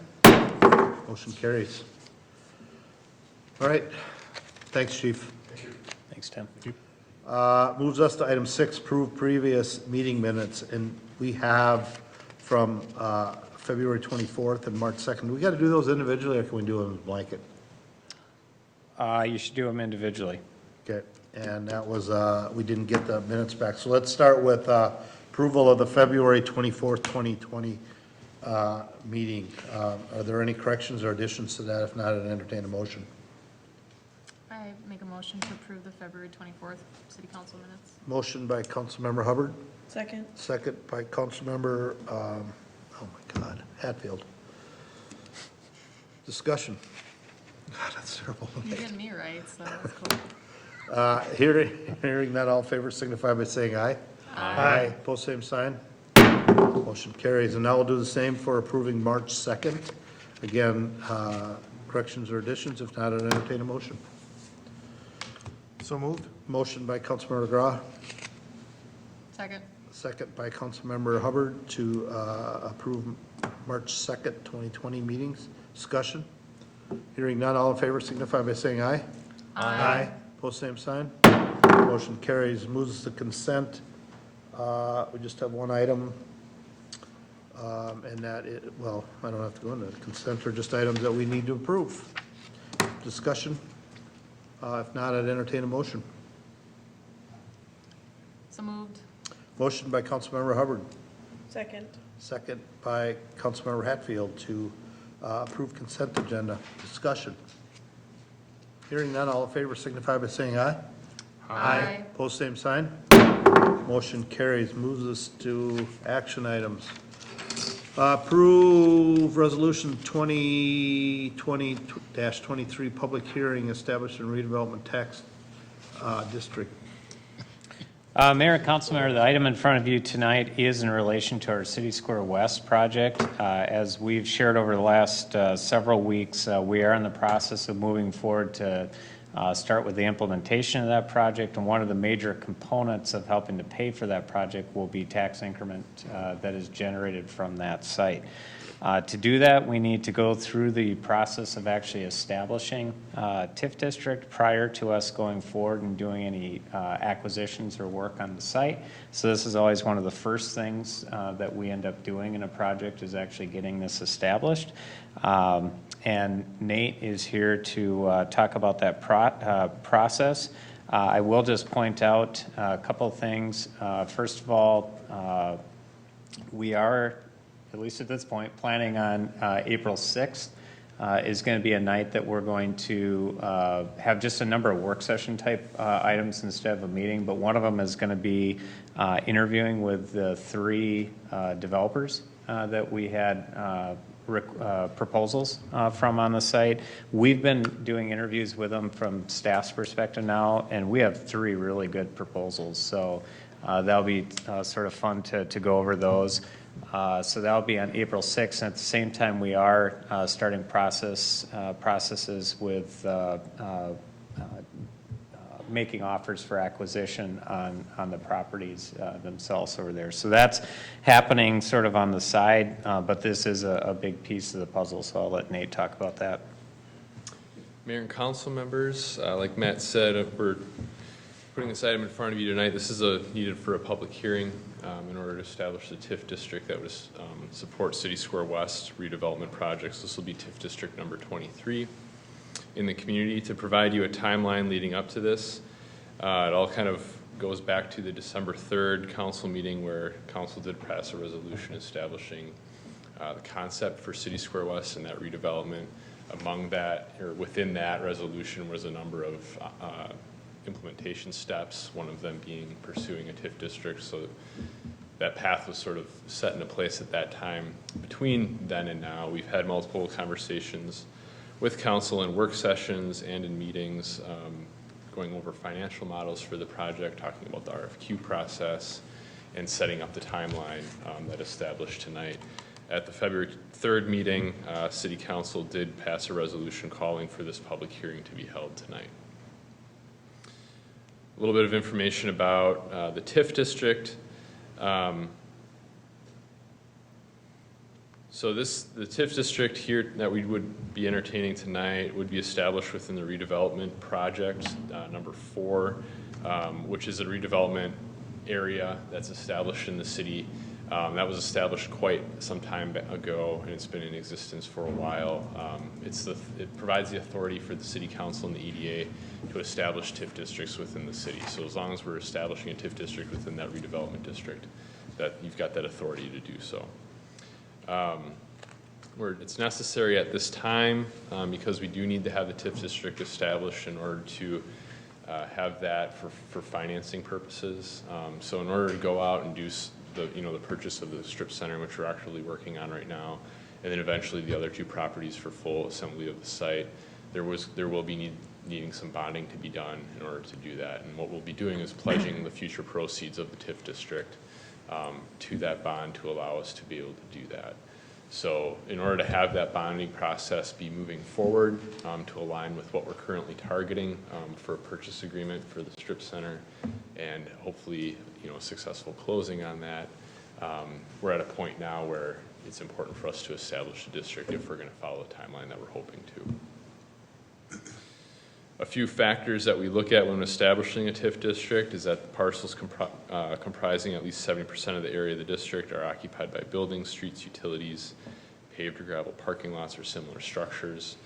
Motion carries. All right, thanks, chief. Thanks, Tim. Moves us to item 6, approve previous meeting minutes, and we have from February 24th and March 2nd. We got to do those individually, or can we do them as a blanket? You should do them individually. Okay, and that was, we didn't get the minutes back. So let's start with approval of the February 24th, 2020 meeting. Are there any corrections or additions to that? If not, I'd entertain a motion. I make a motion to approve the February 24th city council minutes. Motion by Councilmember Hubbard, Second. second by Councilmember, oh my God, Hatfield. Discussion. God, that's terrible. You did me right, so that's cool. Hearing none, all in favor signify by saying aye. Aye. Post same sign. Motion carries. And now we'll do the same for approving March 2nd. Again, corrections or additions? If not, I'd entertain a motion. So moved. Motion by Councilmember McGraw, Second. second by Councilmember Hubbard to approve March 2nd, 2020 meetings. Discussion. Hearing none, all in favor signify by saying aye. Aye. Post same sign. Motion carries. Moves to consent. We just have one item, and that is, well, I don't have to go into it. Consent are just items that we need to approve. Discussion. If not, I'd entertain a motion. So moved. Motion by Councilmember Hubbard, Second. second by Councilmember Hatfield to approve consent agenda. Discussion. Hearing none, all in favor signify by saying aye. Aye. Post same sign. Motion carries. Moves us to action items. Approve Resolution 2020-23, public hearing establishing redevelopment tax district. Mayor and Councilmember, the item in front of you tonight is in relation to our City Square West project. As we've shared over the last several weeks, we are in the process of moving forward to start with the implementation of that project, and one of the major components of helping to pay for that project will be tax increment that is generated from that site. To do that, we need to go through the process of actually establishing TIF district prior to us going forward and doing any acquisitions or work on the site. So this is always one of the first things that we end up doing in a project, is actually getting this established. And Nate is here to talk about that process. I will just point out a couple of things. First of all, we are, at least at this point, planning on April 6th is going to be a night that we're going to have just a number of work session type items instead of a meeting, but one of them is going to be interviewing with the 3 developers that we had proposals from on the site. We've been doing interviews with them from staff's perspective now, and we have 3 really good proposals. So that'll be sort of fun to go over those. So that'll be on April 6th. And at the same time, we are starting processes with making offers for acquisition on the properties themselves over there. So that's happening sort of on the side, but this is a big piece of the puzzle, so I'll let Nate talk about that. Mayor and council members, like Matt said, we're putting this item in front of you tonight. This is needed for a public hearing in order to establish the TIF district that would support City Square West redevelopment projects. This will be TIF district number 23 in the community. To provide you a timeline leading up to this, it all kind of goes back to the December 3rd council meeting where council did pass a resolution establishing the concept for City Square West and that redevelopment. Among that, or within that resolution, was a number of implementation steps, one of them being pursuing a TIF district. So that path was sort of set into place at that time. Between then and now, we've had multiple conversations with council in work sessions and in meetings, going over financial models for the project, talking about the RFQ process, and setting up the timeline that established tonight. At the February 3rd meeting, City Council did pass a resolution calling for this public hearing to be held tonight. A little bit of information about the TIF district. So the TIF district here that we would be entertaining tonight would be established within the redevelopment project number 4, which is a redevelopment area that's established in the city. That was established quite some time ago, and it's been in existence for a while. It provides the authority for the city council and the EDA to establish TIF districts within the city. So as long as we're establishing a TIF district within that redevelopment district, that you've got that authority to do so. It's necessary at this time because we do need to have the TIF district established in order to have that for financing purposes. So in order to go out and do the purchase of the strip center, which we're actually working on right now, and then eventually the other 2 properties for full assembly of the site, there will be needing some bonding to be done in order to do that. And what we'll be doing is pledging the future proceeds of the TIF district to that bond to allow us to be able to do that. So in order to have that bonding process be moving forward to align with what we're currently targeting for a purchase agreement for the strip center, and hopefully a successful closing on that, we're at a point now where it's important for us to establish a district if we're going to follow the timeline that we're hoping to. A few factors that we look at when establishing a TIF district is that the parcels comprising at least 70% of the area of the district are occupied by buildings, streets, utilities, paved or gravel parking lots, or similar structures.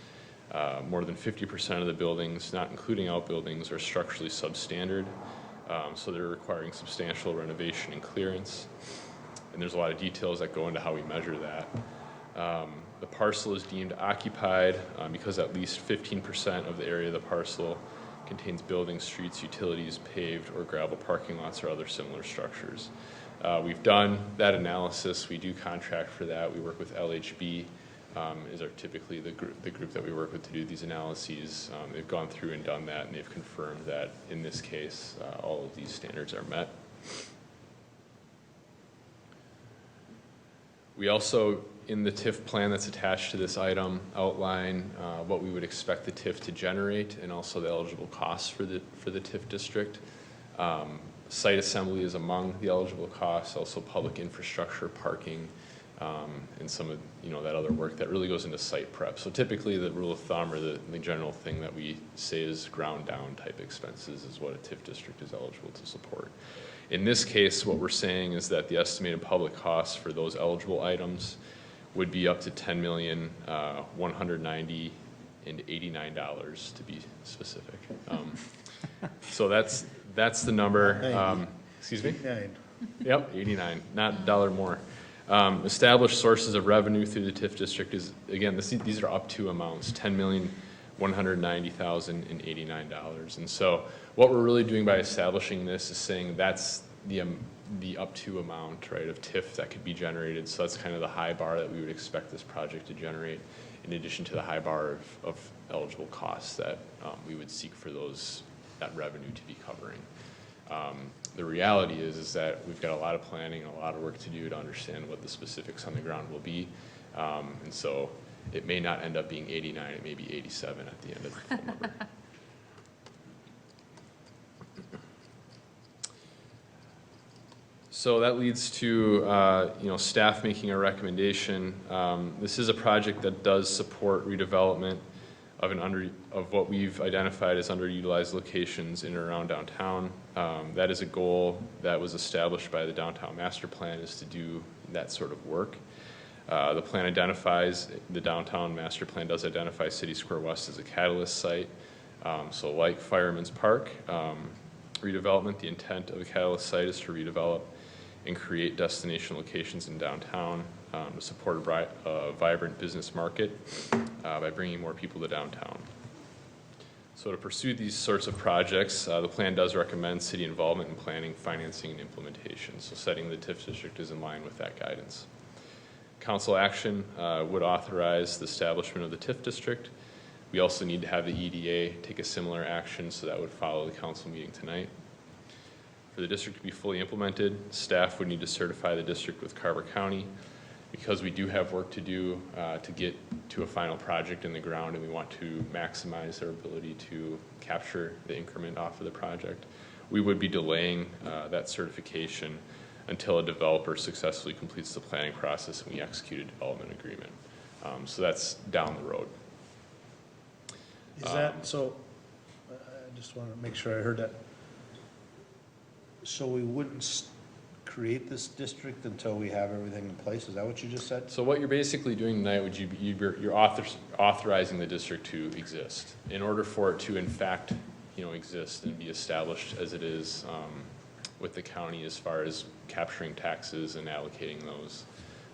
More than 50% of the buildings, not including outbuildings, are structurally substandard, so they're requiring substantial renovation and clearance. And there's a lot of details that go into how we measure that. The parcel is deemed occupied because at least 15% of the area of the parcel contains buildings, streets, utilities, paved or gravel parking lots or other similar structures. We've done that analysis. We do contract for that. We work with LHB, is typically the group that we work with to do these analyses. They've gone through and done that, and they've confirmed that in this case, all of these standards are met. We also, in the TIF plan that's attached to this item, outline what we would expect the TIF to generate and also the eligible costs for the TIF district. Site assembly is among the eligible costs, also public infrastructure, parking, and some of that other work that really goes into site prep. So typically the rule of thumb or the general thing that we say is ground down type expenses is what a TIF district is eligible to support. In this case, what we're saying is that the estimated public costs for those eligible items would be up to $10,190,089 to be specific. So that's the number. Excuse me? 89. Yep, 89, not a dollar more. Established sources of revenue through the TIF district is, again, these are up to amounts, $10,190,089. And so what we're really doing by establishing this is saying that's the up to amount, right, of TIF that could be generated. So that's kind of the high bar that we would expect this project to generate, in addition to the high bar of eligible costs that we would seek for that revenue to be covering. The reality is that we've got a lot of planning and a lot of work to do to understand what the specifics on the ground will be. And so it may not end up being 89, it may be 87 at the end of the full number. So that leads to staff making a recommendation. This is a project that does support redevelopment of what we've identified as underutilized locations in and around downtown. That is a goal that was established by the downtown master plan, is to do that sort of work. The downtown master plan does identify City Square West as a catalyst site. So like Fireman's Park, redevelopment, the intent of the catalyst site is to redevelop and create destination locations in downtown to support a vibrant business market by bringing more people to downtown. So to pursue these sorts of projects, the plan does recommend city involvement in planning, financing, and implementation. So setting the TIF district is in line with that guidance. Council action would authorize the establishment of the TIF district. We also need to have the EDA take a similar action, so that would follow the council meeting tonight. For the district to be fully implemented, staff would need to certify the district with Carver County. Because we do have work to do to get to a final project in the ground, and we want to maximize their ability to capture the increment off of the project, we would be delaying that certification until a developer successfully completes the planning process and we execute a development agreement. So that's down the road. Is that, so, I just want to make sure I heard that. So we wouldn't create this district until we have everything in place? Is that what you just said? So what you're basically doing tonight, you're authorizing the district to exist. In order for it to in fact, exist and be established as it is with the county as far as capturing taxes and allocating those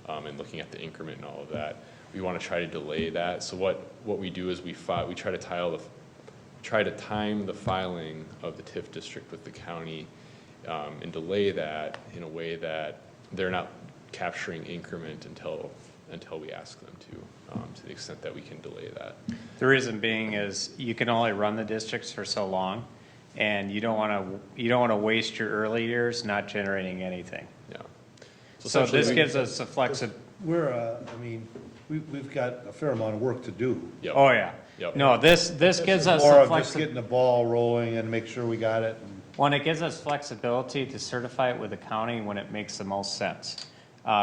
and looking at the increment and all of that, we want to try to delay that. So what we do is we try to time the filing of the TIF district with the county and delay that in a way that they're not capturing increment until we ask them to the extent that we can delay that. The reason being is you can only run the districts for so long, and you don't want to waste your early years not generating anything. Yeah. So this gives us the flexibility. We've got a fair amount of work to do. Yep. Oh, yeah. Yep. No, this gives us More the of just flexibility. getting the ball rolling and make sure we got it. One, it gives us flexibility to certify it with the county when it makes the most sense.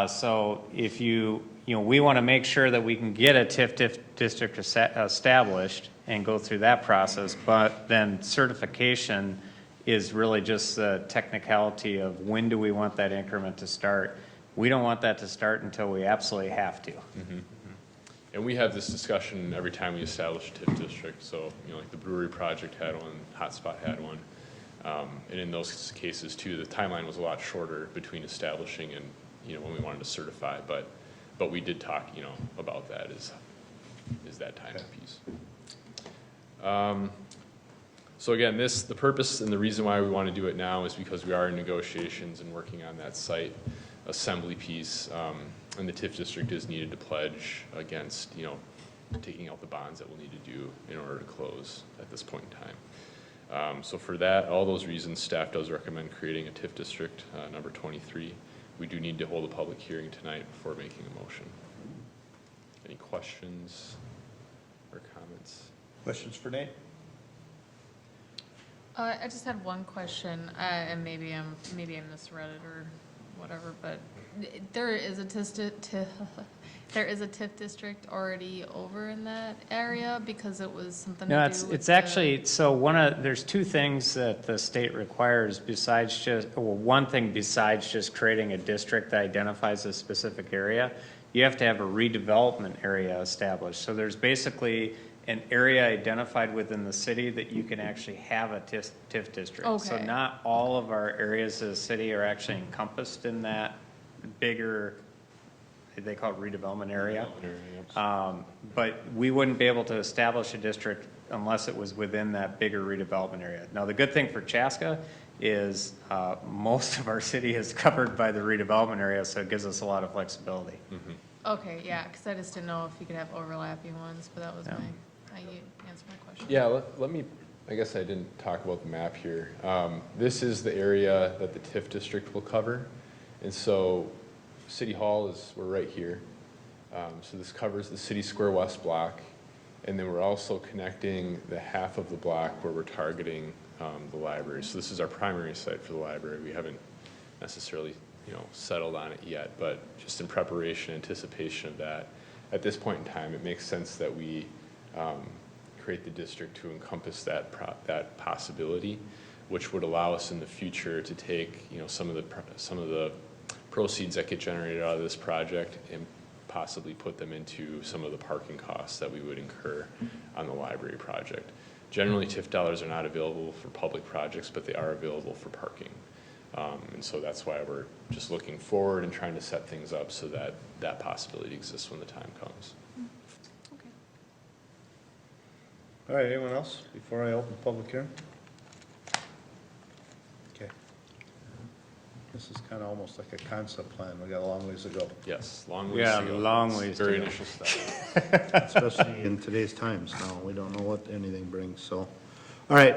So if we want to make sure that we can get a TIF district established and go through that process, but then certification is really just the technicality of when do we want that increment to start. We don't want that to start until we absolutely have to. Mm-hmm. And we have this discussion every time we establish a TIF district. So, like the brewery project had one, Hotspot had one. And in those cases too, the timeline was a lot shorter between establishing and, when we wanted to certify, but we did talk, about that is that time piece. So again, the purpose and the reason why we want to do it now is because we are in negotiations and working on that site assembly piece, and the TIF district is needed to pledge against, taking out the bonds that we'll need to do in order to close at this point in time. So for that, all those reasons, staff does recommend creating a TIF district, number 23. We do need to hold a public hearing tonight before making a motion. Any questions or comments? Questions for Nate? I just had one question, and maybe I misread it or whatever, but there is a TIF district already over in that area because it was something to No, do with it's the- actually, so there's two things that the state requires besides one thing besides just creating a district that identifies a specific area. You have to have a redevelopment area established. So there's basically an area identified within the city that you can actually have a TIF district. So Okay. not all of our areas of the city are actually encompassed in that bigger, they call it redevelopment area. But we wouldn't be able to establish a district unless it was within that bigger redevelopment area. Now, the good thing for Chaska is most of our city is covered by the redevelopment area, so it gives us a lot of flexibility. Okay, yeah, because I just didn't know if you could have overlapping ones, but that was Yeah. you answered my question. Yeah, let me, I guess I didn't talk about the map here. This is the area that the TIF district will cover. And so City Hall we're right here. So this covers the City Square West block. And then we're also connecting the half of the block where we're targeting the library. So this is our primary site for the library. We haven't necessarily, settled on it yet, but just in preparation, anticipation of that. At this point in time, it makes sense that we create the district to encompass that possibility, which would allow us in the future to take, some of the proceeds that get generated out of this project and possibly put them into some of the parking costs that we would incur on the library project. Generally, TIF dollars are not available for public projects, but they are available for parking. And so that's why we're just looking forward and trying to set things up so that that possibility exists when the time comes. Okay. All right, anyone else before I open public hearing? Okay. This is kind of almost like a concept plan. We got a long ways to go, Yes, long ways Yeah, to go. long ways to Very go. initial step. especially in today's times now. We don't know what anything brings, so. All right,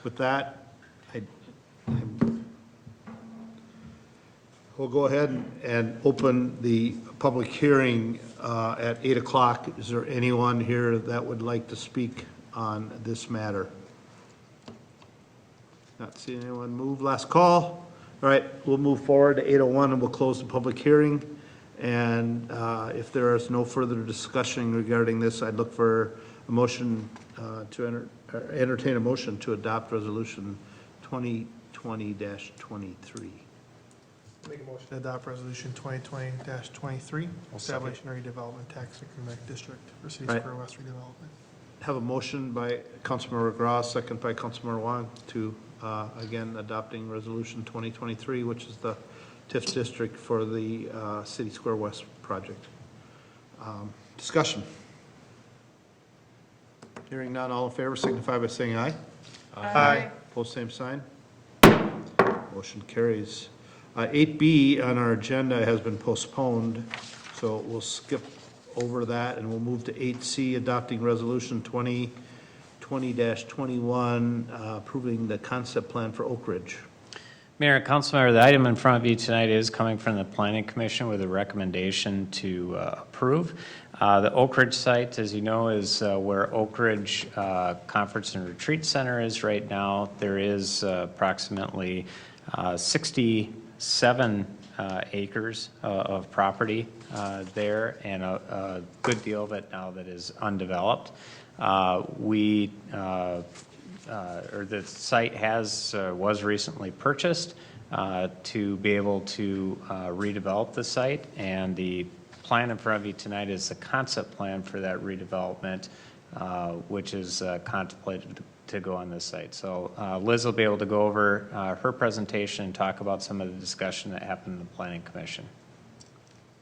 with that, we'll go ahead and open the public hearing at 8 o'clock. Is there anyone here that would like to speak on this matter? Not seeing anyone move. Last call. All right, we'll move forward to 8:01 and we'll close the public hearing. And if there is no further discussion regarding this, I'd look for a motion to entertain a motion to adopt resolution 2020-23. Make a motion to adopt resolution 2020-23, establishing a redevelopment tax increment district for City Right. Square West redevelopment. Have a motion by Councilmember McGraw, second by Councilmember Wong to, again, adopting resolution 2023, which is the TIF district for the City Square West project. Discussion. Hearing none, all in favor signify by saying aye. Aye. Post same sign. Motion carries. 8B on our agenda has been postponed, so we'll skip over that and we'll move to 8C, adopting resolution 2020-21, approving the concept plan for Oak Ridge. Mayor and Councilmember, the item in front of you tonight is coming from the Planning Commission with a recommendation to approve. The Oak Ridge site, as you know, is where Oak Ridge Conference and Retreat Center is right now. There is approximately 67 acres of property there and a good deal of it now that is undeveloped. The site was recently purchased to be able to redevelop the site, and the plan in front of you tonight is the concept plan for that redevelopment, which is contemplated to go on this site. So Liz will be able to go over her presentation and talk about some of the discussion that happened in the Planning Commission.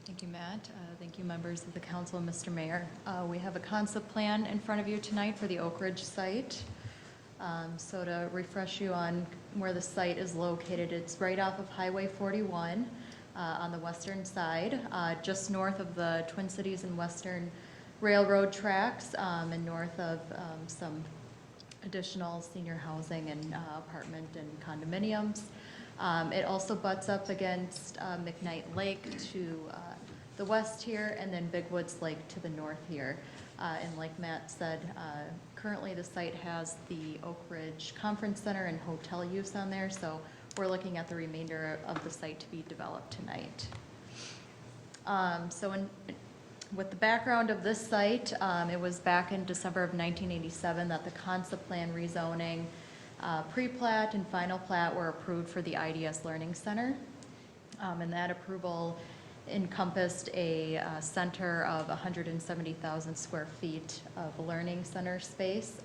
Thank you, Matt. Thank you, members of the council, Mr. Mayor. We have a concept plan in front of you tonight for the Oak Ridge site. So to refresh you on where the site is located, it's right off of Highway 41 on the western side, just north of the Twin Cities and Western Railroad tracks, and north of some additional senior housing and apartment and condominiums. It also butts up against McKnight Lake to the west here, and then Big Woods Lake to the north here. And like Matt said, currently the site has the Oak Ridge Conference Center and hotel use on there, so we're looking at the remainder of the site to be developed tonight. With the background of this site, it was back in December of 1987 that the concept plan rezoning, pre-plat and final plat were approved for the IDS Learning Center. And that approval encompassed a center of 170,000 square feet of learning center space.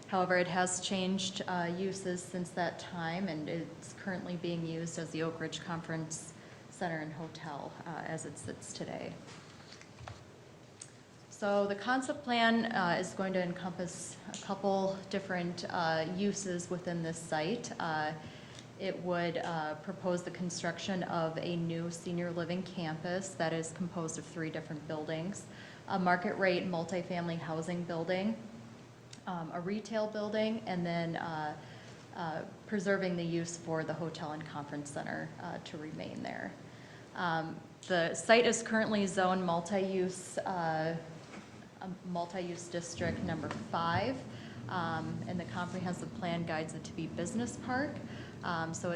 However, it has changed uses since that time, and it's currently being used as the Oak Ridge Conference Center and Hotel as it sits today. So the concept plan is going to encompass a couple different uses within this site. It would propose the construction of a new senior living campus that is composed of 3 different buildings, a market rate multifamily housing building, a retail building, and then preserving the use for the hotel and conference center to remain there. The site is currently zoned multi-use district number 5, and the comprehensive plan guides it to be business park. So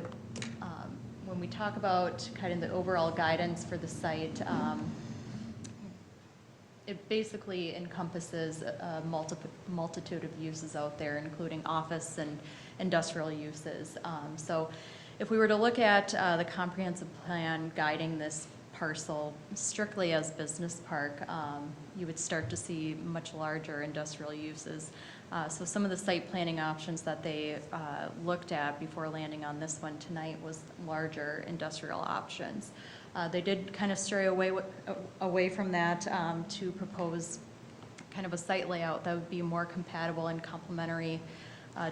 when we talk about kind of the overall guidance for the site, it basically encompasses a multitude of uses out there, including office and industrial uses. So if we were to look at the comprehensive plan guiding this parcel strictly as business park, you would start to see much larger industrial uses. So some of the site planning options that they looked at before landing on this one tonight was larger industrial options. They did kind of stray away from that to propose kind of a site layout that would be more compatible and complementary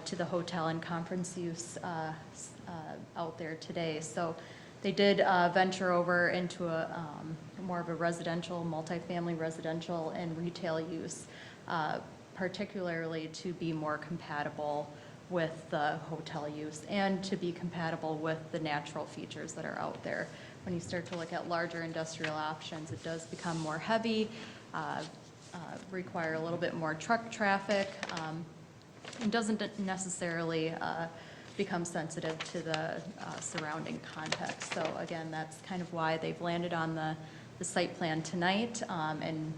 to the hotel and conference use out there today. So they did venture over into a more of a residential, multifamily residential and retail use, particularly to be more compatible with the hotel use and to be compatible with the natural features that are out there. When you start to look at larger industrial options, it does become more heavy, require a little bit more truck traffic, and doesn't necessarily become sensitive to the surrounding context. So again, that's kind of why they've landed on the site plan tonight, and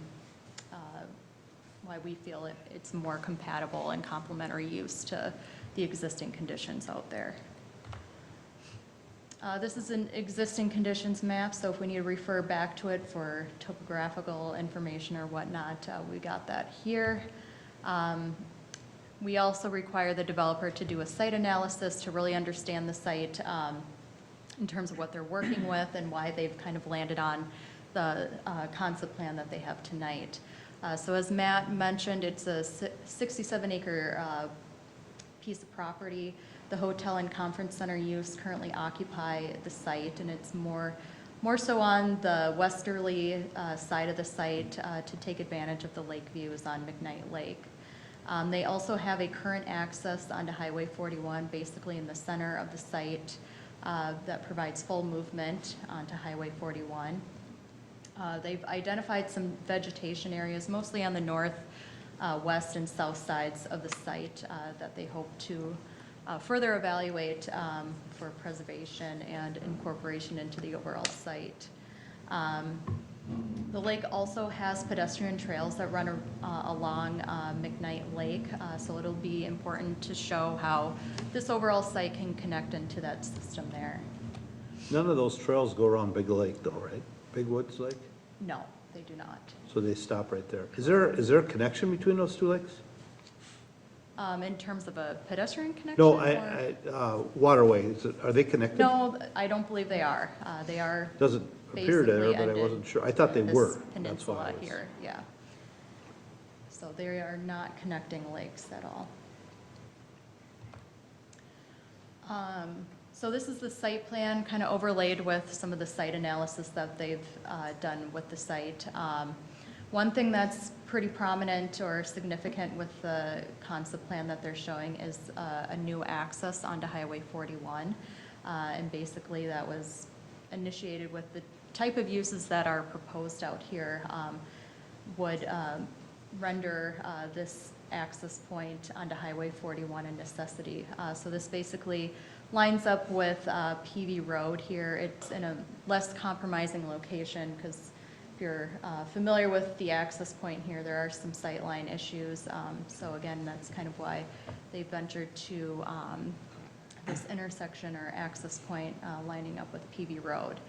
why we feel it's more compatible and complementary use to the existing conditions out there. This is an existing conditions map, so if we need to refer back to it for topographical information or whatnot, we got that here. We also require the developer to do a site analysis to really understand the site in terms of what they're working with and why they've kind of landed on the concept plan that they have tonight. So as Matt mentioned, it's a 67-acre piece of property. The hotel and conference center use currently occupy the site, and it's more so on the westerly side of the site to take advantage of the lake views on McKnight Lake. They also have a current access onto Highway 41, basically in the center of the site, that provides full movement onto Highway 41. They've identified some vegetation areas, mostly on the north, west, and south sides of the site that they hope to further evaluate for preservation and incorporation into the overall site. The lake also has pedestrian trails that run along McKnight Lake, so it'll be important to show how this overall site can connect into that system there. None of those trails go around Big Lake though, right? Big Woods Lake? No, they do not. So they stop right there. Is there a connection between those 2 lakes? In terms of a pedestrian connection? No, waterway, are they connected? No, I don't believe they are. They are Doesn't appear there, basically but I ended wasn't sure. I thought they this were. That's why peninsula I was. here, yeah. So they are not connecting lakes at all. So this is the site plan, kind of overlaid with some of the site analysis that they've done with the site. One thing that's pretty prominent or significant with the concept plan that they're showing is a new access onto Highway 41. And basically that was initiated with the type of uses that are proposed out here would render this access point onto Highway 41 a necessity. So this basically lines up with PV Road here. It's in a less compromising location because if you're familiar with the access point here, there are some sightline issues. So again, that's kind of why they ventured to this intersection or access point lining up with PV Road.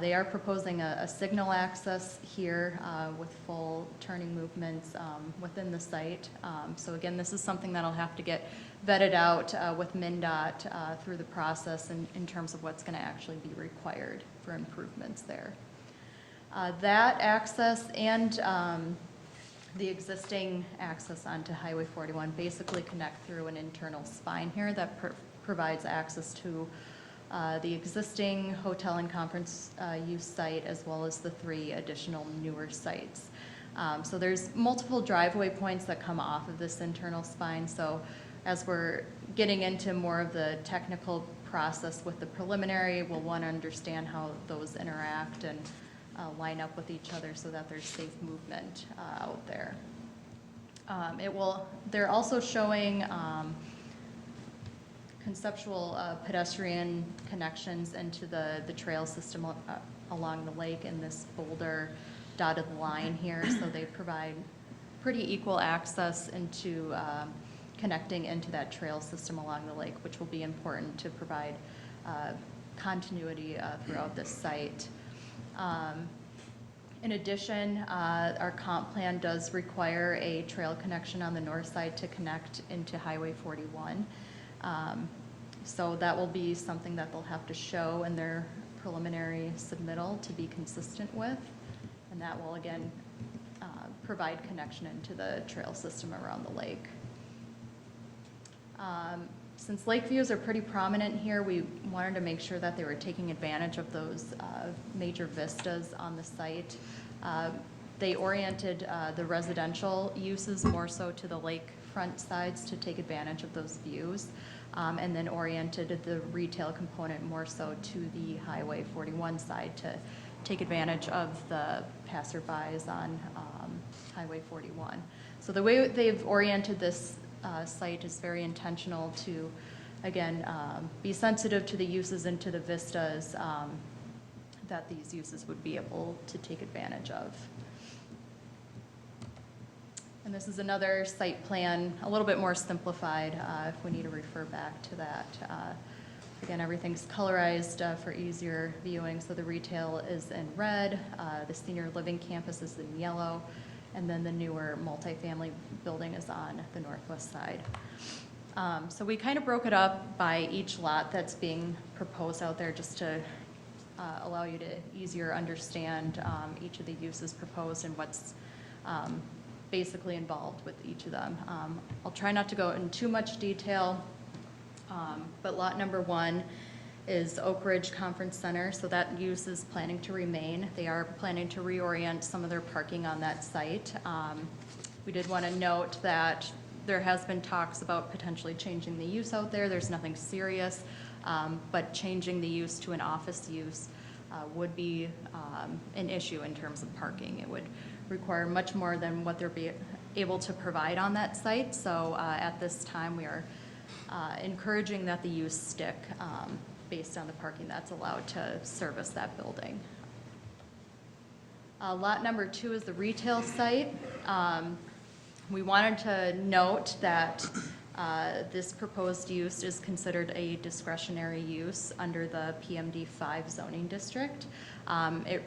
They are proposing a signal access here with full turning movements within the site. So again, this is something that'll have to get vetted out with MnDOT through the process in terms of what's going to actually be required for improvements there. That access and the existing access onto Highway 41 basically connect through an internal spine here that provides access to the existing hotel and conference use site, as well as the 3 additional newer sites. So there's multiple driveway points that come off of this internal spine. So as we're getting into more of the technical process with the preliminary, we'll want to understand how those interact and line up with each other so that there's safe movement out there. They're also showing conceptual pedestrian connections into the trail system along the lake in this boulder dotted line here. So they provide pretty equal access into connecting into that trail system along the lake, which will be important to provide continuity throughout this site. In addition, our comp plan does require a trail connection on the north side to connect into Highway 41. So that will be something that they'll have to show in their preliminary submittal to be consistent with. And that will, again, provide connection into the trail system around the lake. Since lake views are pretty prominent here, we wanted to make sure that they were taking advantage of those major vistas on the site. They oriented the residential uses more so to the lakefront sides to take advantage of those views, and then oriented the retail component more so to the Highway 41 side to take advantage of the passerbys on Highway 41. So the way they've oriented this site is very intentional to, again, be sensitive to the uses and to the vistas that these uses would be able to take advantage of. And this is another site plan, a little bit more simplified if we need to refer back to that. Again, everything's colorized for easier viewing. So the retail is in red, the senior living campus is in yellow, and then the newer multifamily building is on the northwest side. So we kind of broke it up by each lot that's being proposed out there just to allow you to easier understand each of the uses proposed and what's basically involved with each of them. I'll try not to go in too much detail, but lot number 1 is Oak Ridge Conference Center, so that use is planning to remain. They are planning to reorient some of their parking on that site. We did want to note that there has been talks about potentially changing the use out there. There's nothing serious, but changing the use to an office use would be an issue in terms of parking. It would require much more than what they're able to provide on that site. So at this time, we are encouraging that the use stick based on the parking that's allowed to service that building. Lot number 2 is the retail site. We wanted to note that this proposed use is considered a discretionary use under the PMD 5 zoning district. It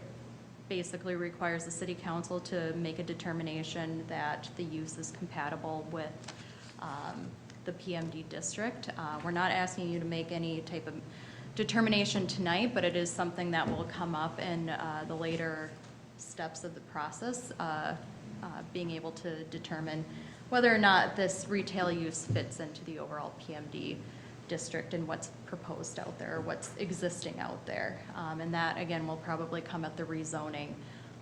basically requires the city council to make a determination that the use is compatible with the PMD district. We're not asking you to make any type of determination tonight, but it is something that will come up in the later steps of the process, being able to determine whether or not this retail use fits into the overall PMD district and what's proposed out there, or what's existing out there. And that, again, will probably come at the rezoning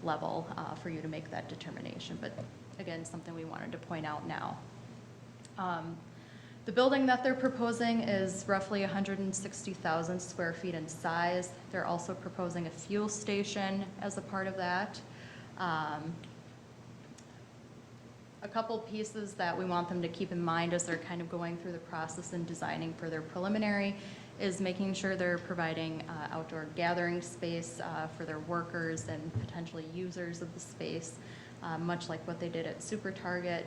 level for you to make that determination. But again, something we wanted to point out now. The building that they're proposing is roughly 160,000 square feet in size. They're also proposing a fuel station as a part of that. A couple pieces that we want them to keep in mind as they're kind of going through the process and designing for their preliminary is making sure they're providing outdoor gathering space for their workers and potentially users of the space, much like what they did at Super Target.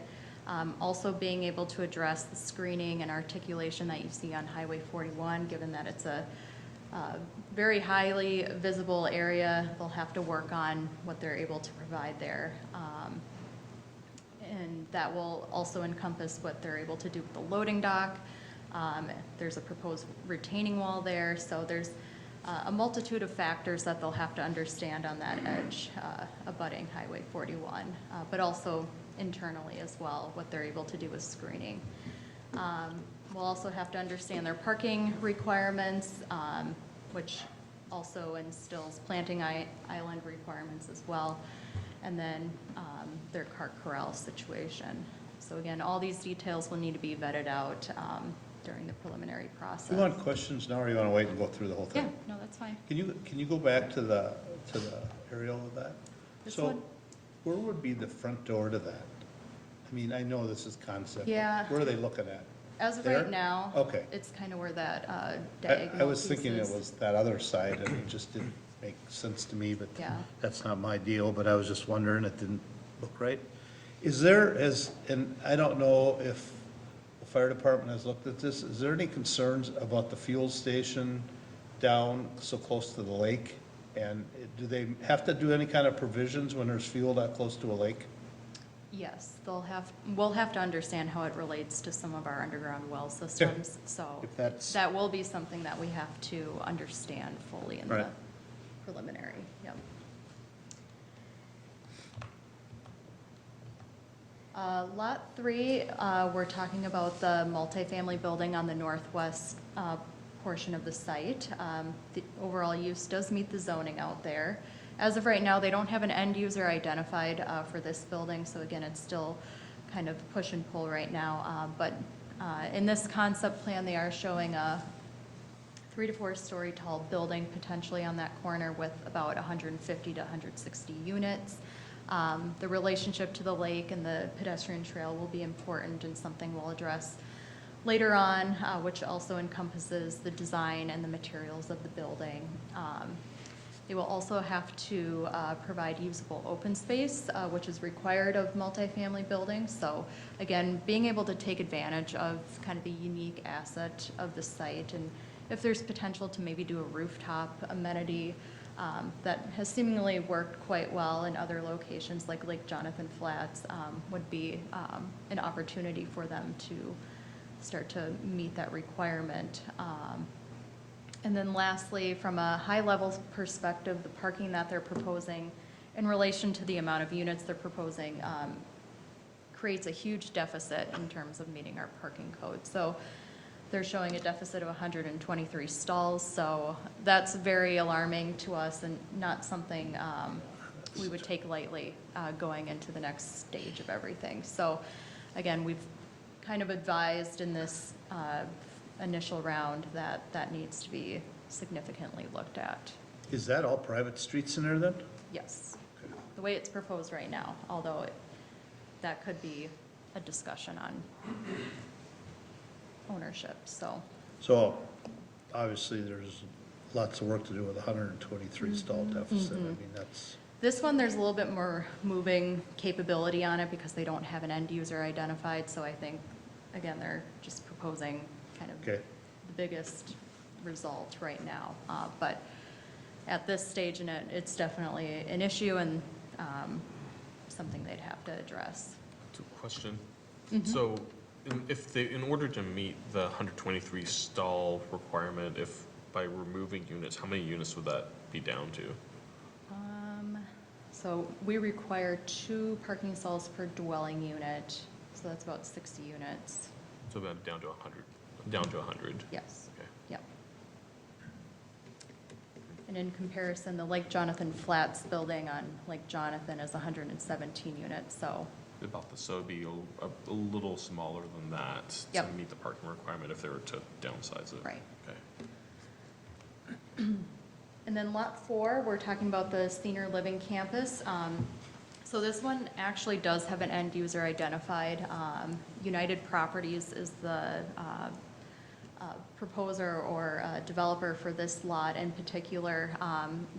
Also being able to address the screening and articulation that you see on Highway 41, given that it's a very highly visible area. They'll have to work on what they're able to provide there. And that will also encompass what they're able to do with the loading dock. There's a proposed retaining wall there, so there's a multitude of factors that they'll have to understand on that edge abutting Highway 41, but also internally as well, what they're able to do with screening. We'll also have to understand their parking requirements, which also instills planting island requirements as well, and then their cart corral situation. So again, all these details will need to be vetted out during the preliminary process. Do you want questions now, or you want to wait and go through the whole Yeah, thing? no, that's fine. Can you go back to the aerial of that? This So, one? where would be the front door to that? I mean, I know this is concept. but Yeah. Where are they looking at? As of There? right now, Okay. it's kind of where that I diagonal was thinking it piece is. was that other side, and it just didn't make sense to me, but Yeah. that's not my deal, but I was just wondering, it didn't look right. Is there, and I don't know if the fire department has looked at this, is there any concerns about the fuel station down so close to the lake? And do they have to do any kind of provisions when there's fuel that close to a lake? Yes, we'll have to understand how it relates to some of our underground well systems. So If that's- that will be something that we have to understand fully in the Right. preliminary, yep. Lot 3, we're talking about the multifamily building on the northwest portion of the site. The overall use does meet the zoning out there. As of right now, they don't have an end user identified for this building, so again, it's still kind of push and pull right now. But in this concept plan, they are showing a 3 to 4 story tall building potentially on that corner with about 150 to 160 units. The relationship to the lake and the pedestrian trail will be important and something we'll address later on, which also encompasses the design and the materials of the building. They will also have to provide usable open space, which is required of multifamily buildings. So again, being able to take advantage of kind of the unique asset of the site, and if there's potential to maybe do a rooftop amenity that has seemingly worked quite well in other locations like Lake Jonathan Flats, would be an opportunity for them to start to meet that requirement. And then lastly, from a high-level perspective, the parking that they're proposing in relation to the amount of units they're proposing creates a huge deficit in terms of meeting our parking code. So they're showing a deficit of 123 stalls, so that's very alarming to us and not something we would take lightly going into the next stage of everything. So again, we've kind of advised in this initial round that that needs to be significantly looked at. Is that all private streets in there then? Yes, the way it's proposed right now, although that could be a discussion on ownership, so. So, obviously, there's lots of work to do with a 123 stall deficit. I mean, that's, This one, there's a little bit more moving capability on it because they don't have an end user identified, so I think, again, they're just proposing kind of okay. the biggest result right now. But at this stage in it, it's definitely an issue and something they'd have to address. Question. So in order to meet the 123 stall requirement, if by removing units, how many units would that be down to? So we require 2 parking stalls per dwelling unit, so that's about 60 units. So about down to 100. Down to 100? Yes. Okay. Yep. And in comparison, the Lake Jonathan Flats building on Lake Jonathan is 117 units, so, About the, so it'd be a little smaller than that to Yep. meet the parking requirement if they were to downsize it. right. Okay. And then lot 4, we're talking about the senior living campus. So this one actually does have an end user identified. United Properties is the proposer or developer for this lot in particular.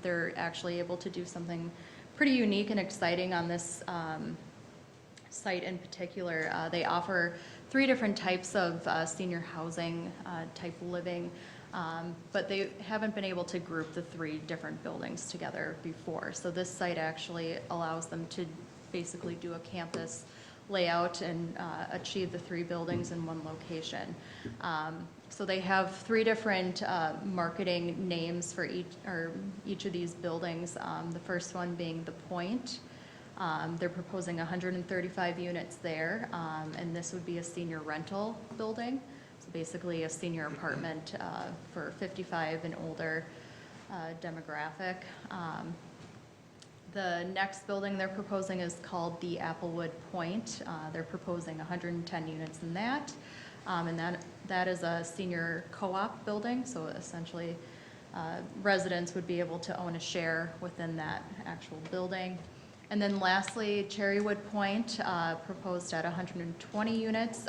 They're actually able to do something pretty unique and exciting on this site in particular. They offer 3 different types of senior housing type living, but they haven't been able to group the 3 different buildings together before. So this site actually allows them to basically do a campus layout and achieve the 3 buildings in one location. So they have 3 different marketing names for each of these buildings. The first one being The Point. They're proposing 135 units there, and this would be a senior rental building. So basically a senior apartment for 55 and older demographic. The next building they're proposing is called the Applewood Point. They're proposing 110 units in that. And that is a senior co-op building, so essentially residents would be able to own a share within that actual building. And then lastly, Cherrywood Point, proposed at 120 units,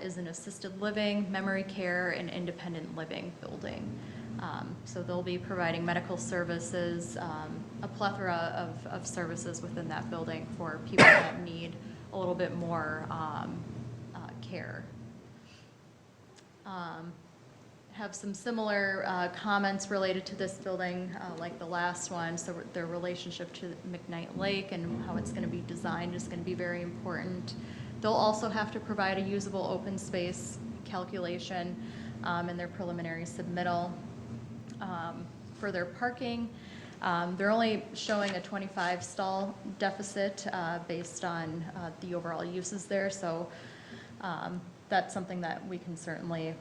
is an assisted living, memory care, and independent living building. So they'll be providing medical services, a plethora of services within that building for people that need a little bit more care. Have some similar comments related to this building like the last one. So their relationship to McKnight Lake and how it's going to be designed is going to be very important. They'll also have to provide a usable open space calculation in their preliminary submittal. For their parking, they're only showing a 25 stall deficit based on the overall uses there. So that's something that we can certainly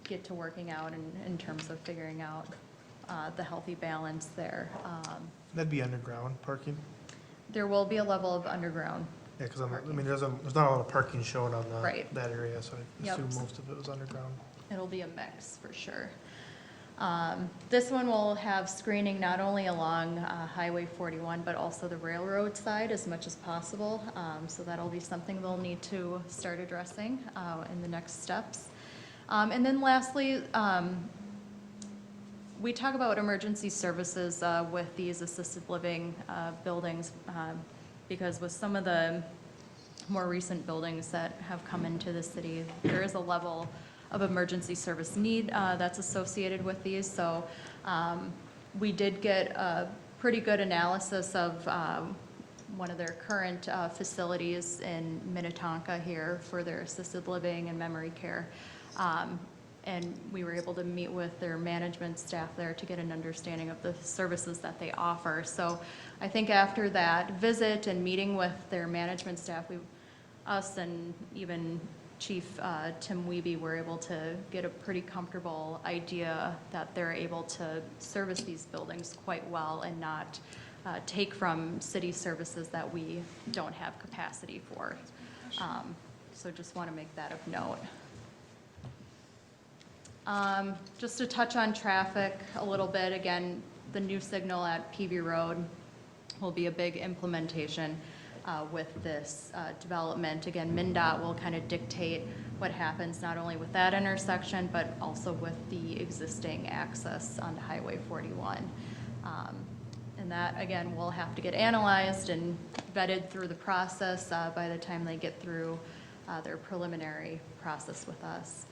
get to working out in terms of figuring out the healthy balance there. That'd be underground parking? There will be a level of underground. Yeah, because there's not a lot of parking shown on Right. that area, so I Yep. assume most of it was underground. It'll be a mix for sure. This one will have screening not only along Highway 41, but also the railroad side as much as possible. So that'll be something they'll need to start addressing in the next steps. And then lastly, we talk about emergency services with these assisted living buildings because with some of the more recent buildings that have come into the city, there is a level of emergency service need that's associated with these. So we did get a pretty good analysis of one of their current facilities in Minnetonka here for their assisted living and memory care. And we were able to meet with their management staff there to get an understanding of the services that they offer. So I think after that visit and meeting with their management staff, us and even Chief Tim Wiebe were able to get a pretty comfortable idea that they're able to service these buildings quite well and not take from city services that we don't have capacity for. So just want to make that of note. Just to touch on traffic a little bit, again, the new signal at PV Road will be a big implementation with this development. Again, MnDOT will kind of dictate what happens not only with that intersection, but also with the existing access onto Highway 41. And that, again, will have to get analyzed and vetted through the process by the time they get through their preliminary process with us.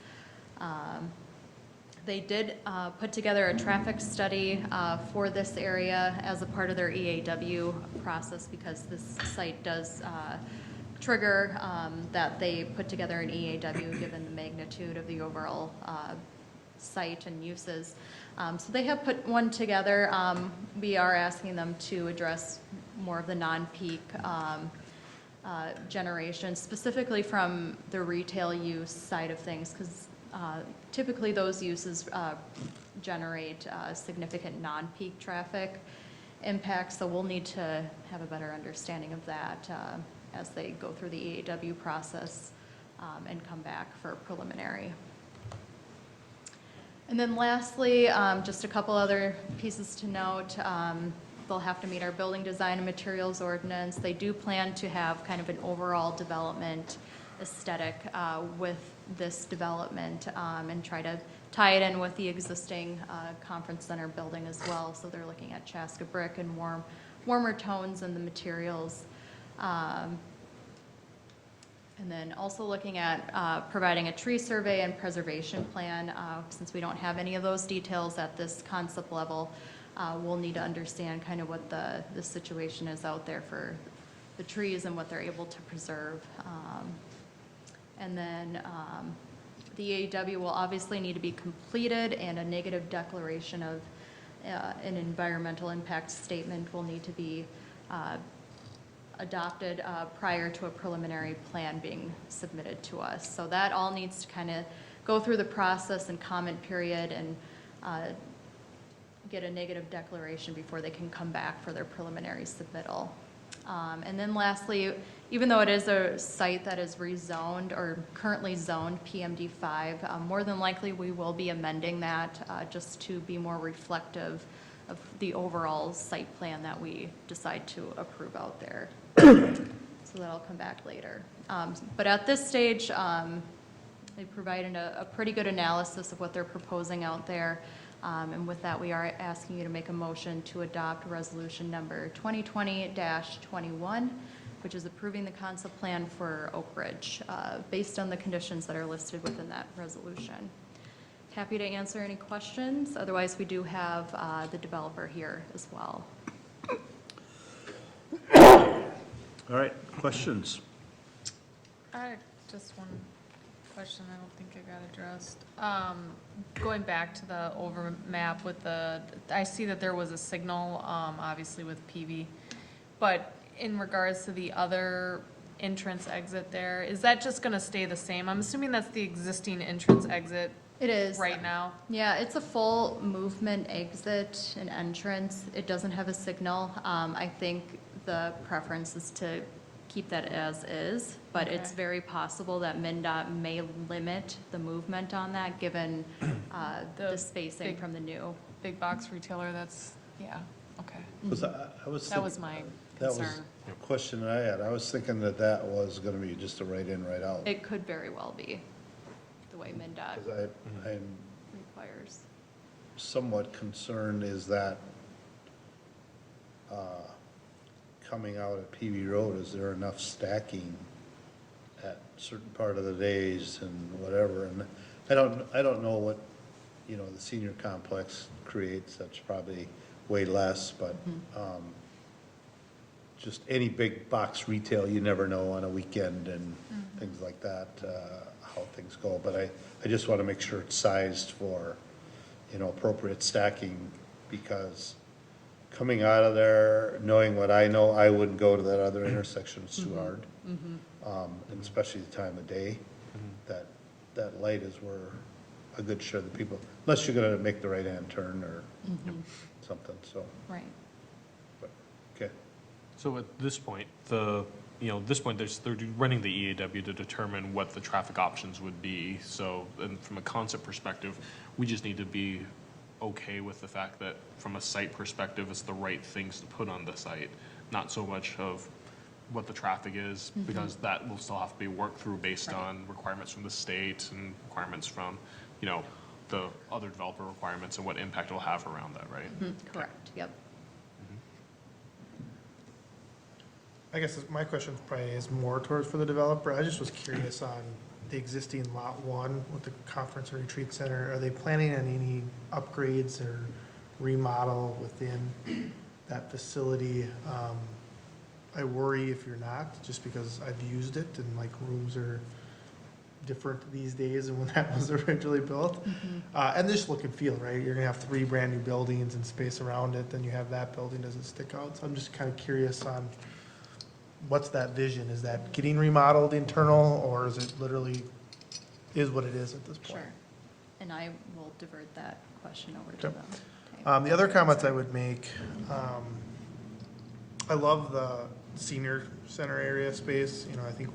They did put together a traffic study for this area as a part of their EAW process because this site does trigger that they put together an EAW given the magnitude of the overall site and uses. So they have put one together. We are asking them to address more of the non-peak generation, specifically from the retail use side of things, because typically those uses generate significant non-peak traffic impacts, so we'll need to have a better understanding of that as they go through the EAW process and come back for preliminary. And then lastly, just a couple other pieces to note. They'll have to meet our building design and materials ordinance. They do plan to have kind of an overall development aesthetic with this development and try to tie it in with the existing conference center building as well. So they're looking at Chaska brick and warmer tones in the materials. And then also looking at providing a tree survey and preservation plan. Since we don't have any of those details at this concept level, we'll need to understand kind of what the situation is out there for the trees and what they're able to preserve. And then the EAW will obviously need to be completed, and a negative declaration of an environmental impact statement will need to be adopted prior to a preliminary plan being submitted to us. So that all needs to kind of go through the process and comment period and get a negative declaration before they can come back for their preliminary submittal. And then lastly, even though it is a site that is rezoned or currently zoned PMD5, more than likely we will be amending that just to be more reflective of the overall site plan that we decide to approve out there. So that'll come back later. But at this stage, they provided a pretty good analysis of what they're proposing out there. And with that, we are asking you to make a motion to adopt resolution number 2020-21, which is approving the concept plan for Oak Ridge, based on the conditions that are listed within that resolution. Happy to answer any questions. Otherwise, we do have the developer here as well. All right, questions? Just one question I don't think I got addressed. Going back to the over map with I see that there was a signal, obviously with PV, but in regards to the other entrance exit there, is that just gonna stay the same? I'm assuming that's the existing entrance exit. It is. Right now? Yeah, it's a full movement exit and entrance. It doesn't have a signal. I think the preference is to keep that as is, but it's Okay. very possible that MnDOT may limit the movement on that, given the spacing big- from the new. Big box retailer, that's, yeah, okay. That was my That was concern. a question that I had. I was thinking that was gonna be just a right in, right out. It could very well be, the way MnDOT 'Cause I'm requires. somewhat concerned is that, coming out at PV Road, is there enough stacking at certain part of the days and whatever? And I don't know what, the senior complex creates, that's probably way less, but, just any big box retail, you never know on a weekend and things like that, how things go. But I just want to make sure it's sized for, appropriate stacking, because coming out of there, knowing what I know, I wouldn't go to that other intersection, it's too hard. And especially the time of day, that light is where a good share of the people, unless you're gonna make the right-hand turn or something, so, Right. but, okay. So at this point, they're running the EAW to determine what the traffic options would be. So, and from a concept perspective, we just need to be okay with the fact that from a site perspective, it's the right things to put on the site, not so much of what the traffic is, because that will still have to be worked through based on requirements from the state and requirements from, the other developer requirements and what impact it'll have around that, right? Correct, yep. I guess my question probably is more towards for the developer. I just was curious on the existing lot one with the conference and retreat center. Are they planning on any upgrades or remodel within that facility? I worry if you're not, just because I've used it and like rooms are different these days than when that was originally built. And just look and feel, right? You're gonna have 3 brand new buildings and space around it, then you have that building, does it stick out? So I'm just kind of curious on what's that vision? Is that getting remodeled internal, or is it literally is what it is at this point? Sure. And I will divert that question over to Okay. them. Okay. The other comments I would make, I love the senior center area space. You know, I think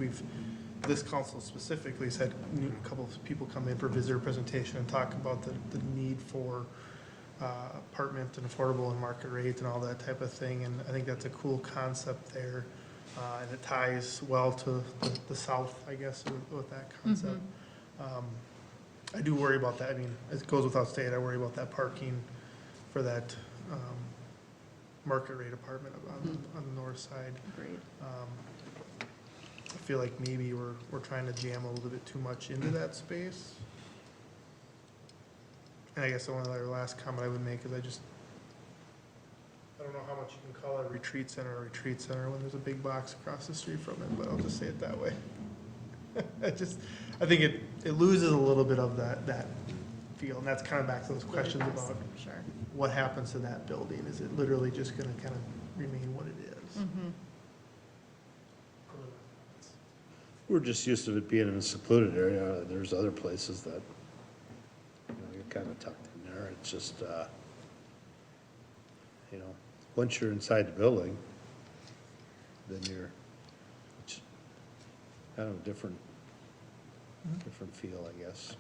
this council specifically said, a couple of people come in for visitor presentation and talk about the need for apartment and affordable and market rate and all that type of thing. And I think that's a cool concept there. And it ties well to the south, I guess, with that concept. I do worry about that. I mean, it goes without saying, I worry about that parking for that market rate apartment on the north side. Agreed. I feel like maybe we're trying to jam a little bit too much into that space. And I guess the only other last comment I would make is I don't know how much you can call a retreat center when there's a big box across the street from it, but I'll just say it that way. I think it loses a little bit of that feel, and that's kind of back to those questions about Sure. what happens to that building. Is it literally just gonna kind of remain what it is? We're just used to it being in a secluded area. There's other places that, you're kind of tucked in there. It's just, once you're inside the building, then it's kind of a different feel, I guess.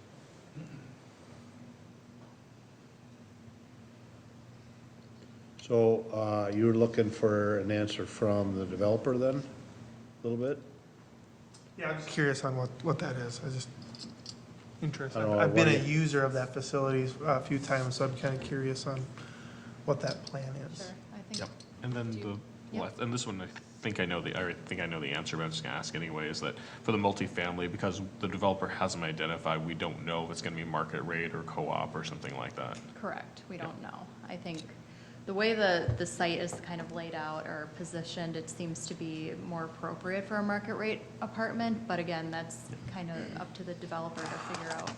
So, you were looking for an answer from the developer then, a little bit? Yeah, I'm just curious on what that is. I just interested. I don't know, I've been why a you- user of that facility a few times, so I'm kind of curious on what that plan is. Sure. I think. Yep. And then and this one, I think I know the answer, but I'm just gonna ask anyway, is that for the multifamily, because the developer hasn't identified, we don't know if it's gonna be market rate or co-op or something like that. Correct, we don't know. I think the way the site is kind of laid out or positioned, it seems to be more appropriate for a market rate apartment, but again, that's kind of up to the developer to figure out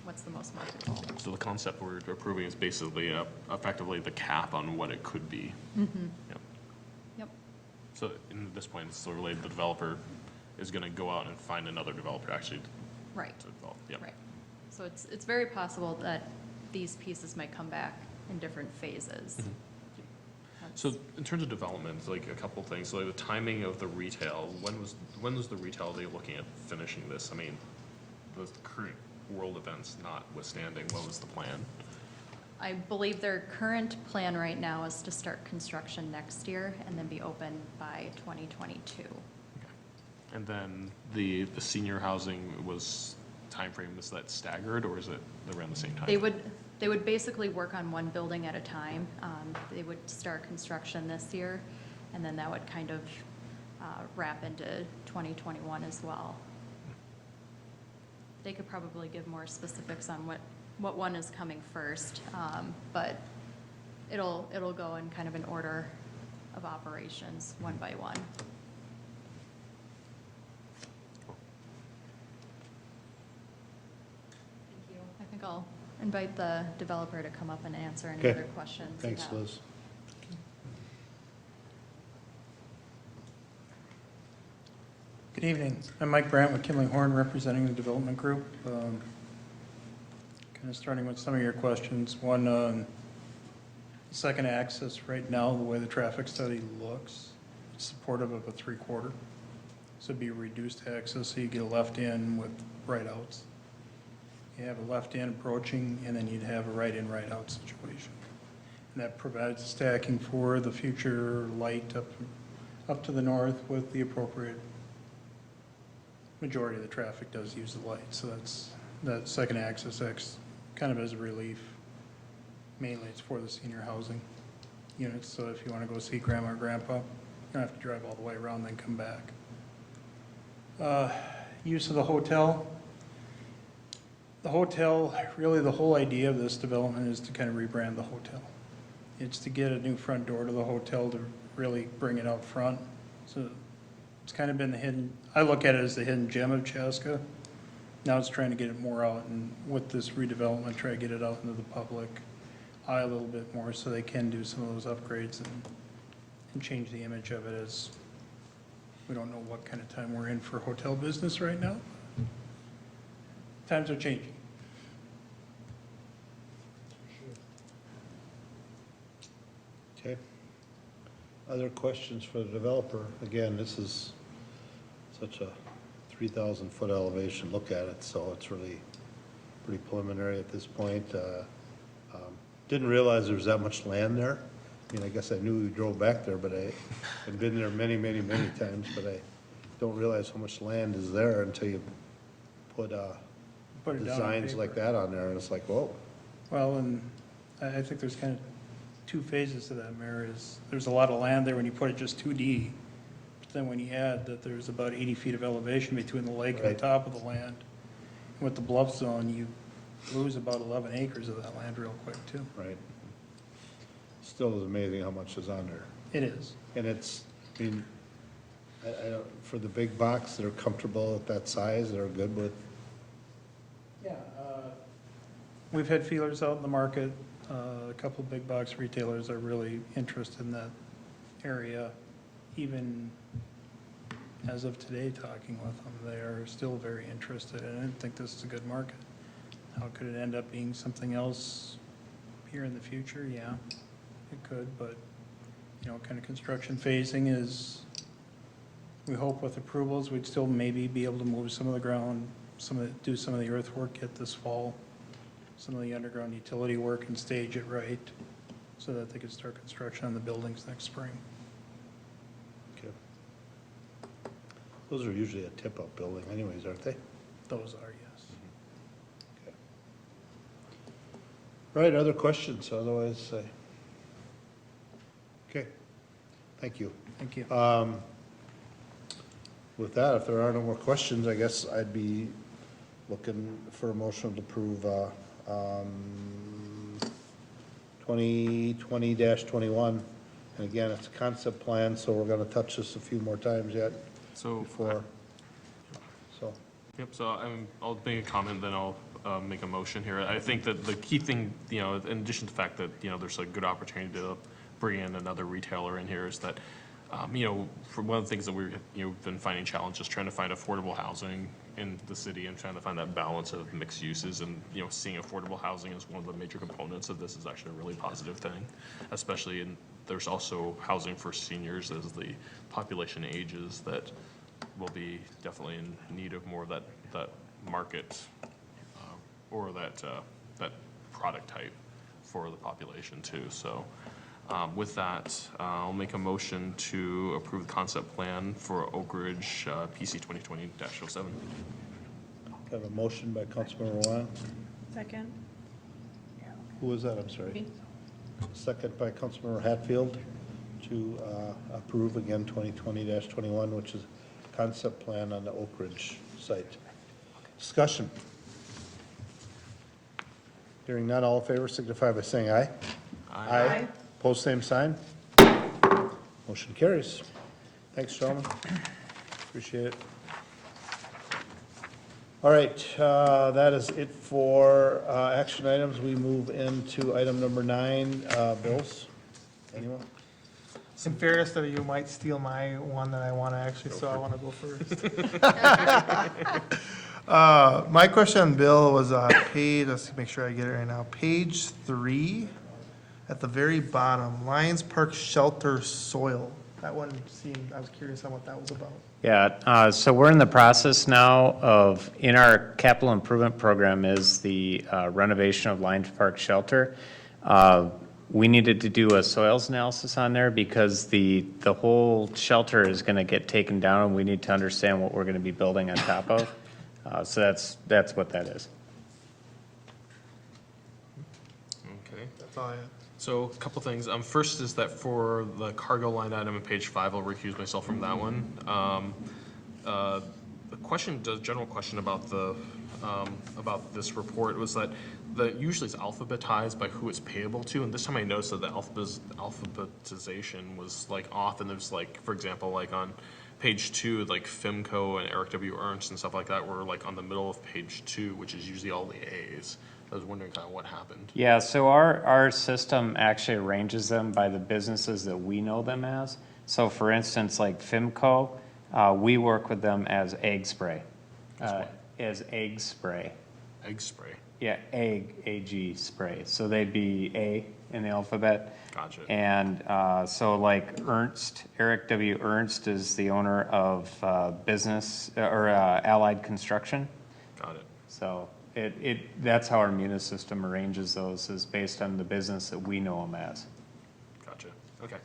what's the most marketable. So the concept we're approving is basically effectively the cap on what it could be. Yep. Yep, So at this point, it's still related, the developer is gonna go out and find another developer actually right, to develop, yep. right. So it's very possible that these pieces might come back in different phases. That's- So in terms of development, like a couple things, so like the timing of the retail, when was the retail they looking at finishing this? I mean, the current world events notwithstanding, what was the plan? I believe their current plan right now is to start construction next year and then be open by 2022. And then the senior housing timeframe, is that staggered or is it around the same time? They would basically work on one building at a time. They would start construction this year, and then that would kind of wrap into 2021 as well. They could probably give more specifics on what one is coming first, but it'll go in kind of an order of operations, one by one. Thank you. I think I'll invite the developer to come up and answer any Okay. other questions you Thanks, have. Liz. Good evening. I'm Mike Brandt with Kimling Horn, representing the development group. Kind of starting with some of your questions. One, the second axis right now, the way the traffic study looks, it's supportive of a 3/4. So it'd be a reduced axis, so you get a left in with right outs. You have a left in approaching, and then you'd have a right in, right out situation. And that provides stacking for the future light up to the north with the appropriate majority of the traffic does use the light, so that second axis acts kind of as a relief. Mainly it's for the senior housing units, so if you want to go see grandma or grandpa, you don't have to drive all the way around and then come back. Use of the hotel. The hotel, really the whole idea of this development is to kind of rebrand the hotel. It's to get a new front door to the hotel to really bring it out front. So it's kind of been the hidden, I look at it as the hidden gem of Chaska. Now it's trying to get it more out, and with this redevelopment, try to get it out into the public eye a little bit more so they can do some of those upgrades and change the image of it as We don't know what kind of time we're in for hotel business right now. Times are changing. Okay. Other questions for the developer? Again, this is such a 3,000-foot elevation look at it, so it's really pretty preliminary at this point. Didn't realize there was that much land there. I mean, I guess I knew we drove back there, but I've been there many, many, many times, but I don't realize how much land is there until you put Put it down on designs like paper. that on there, and it's like, whoa. Well, and I think there's kind of two phases to that, Mayor, is there's a lot of land there when you put it just 2D. But then when you add that there's about 80 feet of elevation between the lake and Right. the top of the land, with the bluff zone, you lose about 11 acres of that land real quick, too. Right. Still is amazing how much is on there. It is. And it's, I mean, I don't, for the big box, they're comfortable at that size, they're good with, Yeah. We've had feelers out in the market. A couple of big box retailers are really interested in that area. Even as of today, talking with them, they are still very interested, and I didn't think this is a good market. How could it end up being something else here in the future? Yeah, it could, but, you know, kind of construction phasing is, we hope with approvals, we'd still maybe be able to move some of the ground, do some of the earthwork yet this fall, some of the underground utility work and stage it right, so that they could start construction on the buildings next spring. okay. Those are usually a tip-up building anyways, aren't they? Those are, yes. Okay. Right, other questions, otherwise, okay, thank you. Thank you. With that, if there are no more questions, I guess I'd be looking for a motion to approve, 2020-21. And again, it's a concept plan, so we're gonna touch this a few more times yet So, before, so. yep, so I'll make a comment, then I'll make a motion here. I think that the key thing, you know, in addition to the fact that, you know, there's a good opportunity to bring in another retailer in here, is that, you know, for one of the things that we've been finding challenges trying to find affordable housing in the city and trying to find that balance of mixed uses, and, you know, seeing affordable housing as one of the major components of this is actually a really positive thing, especially in, there's also housing for seniors as the population ages that will be definitely in need of more of that market or that product type for the population too. So with that, I'll make a motion to approve the concept plan for Oak Ridge PC 2020-07. Have a motion by Councilmember Juan. Second. Who was that? I'm sorry. Second by Councilmember Hatfield to approve again 2020-21, which is concept plan on the Oak Ridge site. Discussion. Hearing none, all in favor signify by saying aye. Aye. Pose same sign. Motion carries. Thanks, gentlemen. Appreciate it. All right, that is it for action items. We move into item number 9, bills. Anyone? In fairness to you, might steal my one that I want to actually, so I want to go first. My question on bill was page, let's make sure I get it right now, page 3, at the very bottom, Lions Park Shelter Soil. That one seemed, I was curious on what that was about. Yeah, so we're in the process now of, in our capital improvement program is the renovation of Lions Park Shelter. We needed to do a soils analysis on there because the whole shelter is going to get taken down, and we need to understand what we're going to be building on top of. So that's what that is. Okay. That's all I had. So a couple things. First is that for the cargo line item on page 5, I'll recuse myself from that one. The question, the general question about about this report was that usually it's alphabetized by who it's payable to, and this time I noticed that the alphabetization was like off, and there's like, for example, like on page 2, like FIMCO and Eric W. Ernst and stuff like that were like on the middle of page 2, which is usually all the A's. I was wondering kind of what happened. Yeah, so our system actually arranges them by the businesses that we know them as. So for instance, like FIMCO, We work with them as egg spray. As what? As egg spray. Egg spray. Yeah, egg, AG spray. So they'd be A in the alphabet. Gotcha. And so like Ernst, Eric W. Ernst is the owner of business, or Allied Construction. Got it. So that's how our munis system arranges those, is based on the business that we know them as. Gotcha. Okay.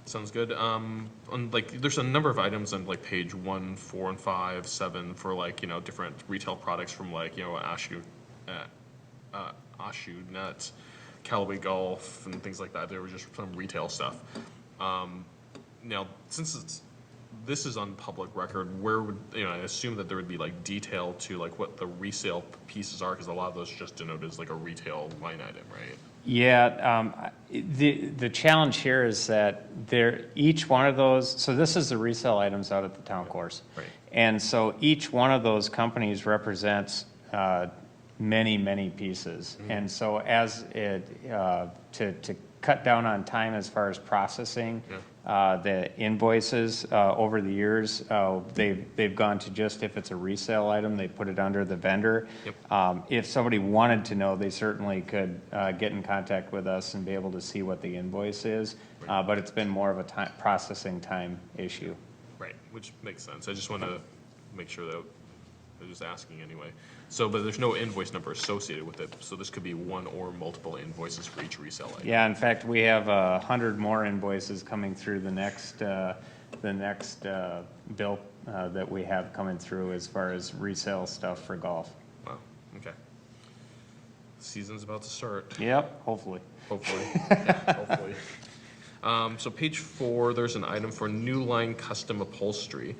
Sounds good. On like, there's a number of items on like page 1, 4, and 5, 7 for like, you know, different retail products from like, you know, Ashu Nuts, Callaway Golf, and things like that. There was just some retail stuff. Now, since this is on public record, where would, you know, I assume that there would be like detail to like what the resale pieces are, because a lot of those are just denoted as like a retail line item, right? Yeah, the challenge here is that each one of those, so this is the resale items out at the town course. Right. And so each one of those companies represents many, many pieces. And so as to cut down on time as far as processing, the invoices over the years, they've gone to just, if it's a resale item, they put it under the vendor. Yep. If somebody wanted to know, they certainly could get in contact with us and be able to see what the invoice is. But it's been more of a processing time issue. Right, which makes sense. I just want to make sure that I'm just asking anyway. So, but there's no invoice number associated with it, so this could be one or multiple invoices for each resale item. Yeah, in fact, we have 100 more invoices coming through the next bill that we have coming through as far as resale stuff for golf. Wow, okay. Season's about to start, Yep, hopefully. hopefully. Yeah, hopefully. So page 4, there's an item for New Line Custom Upholstery.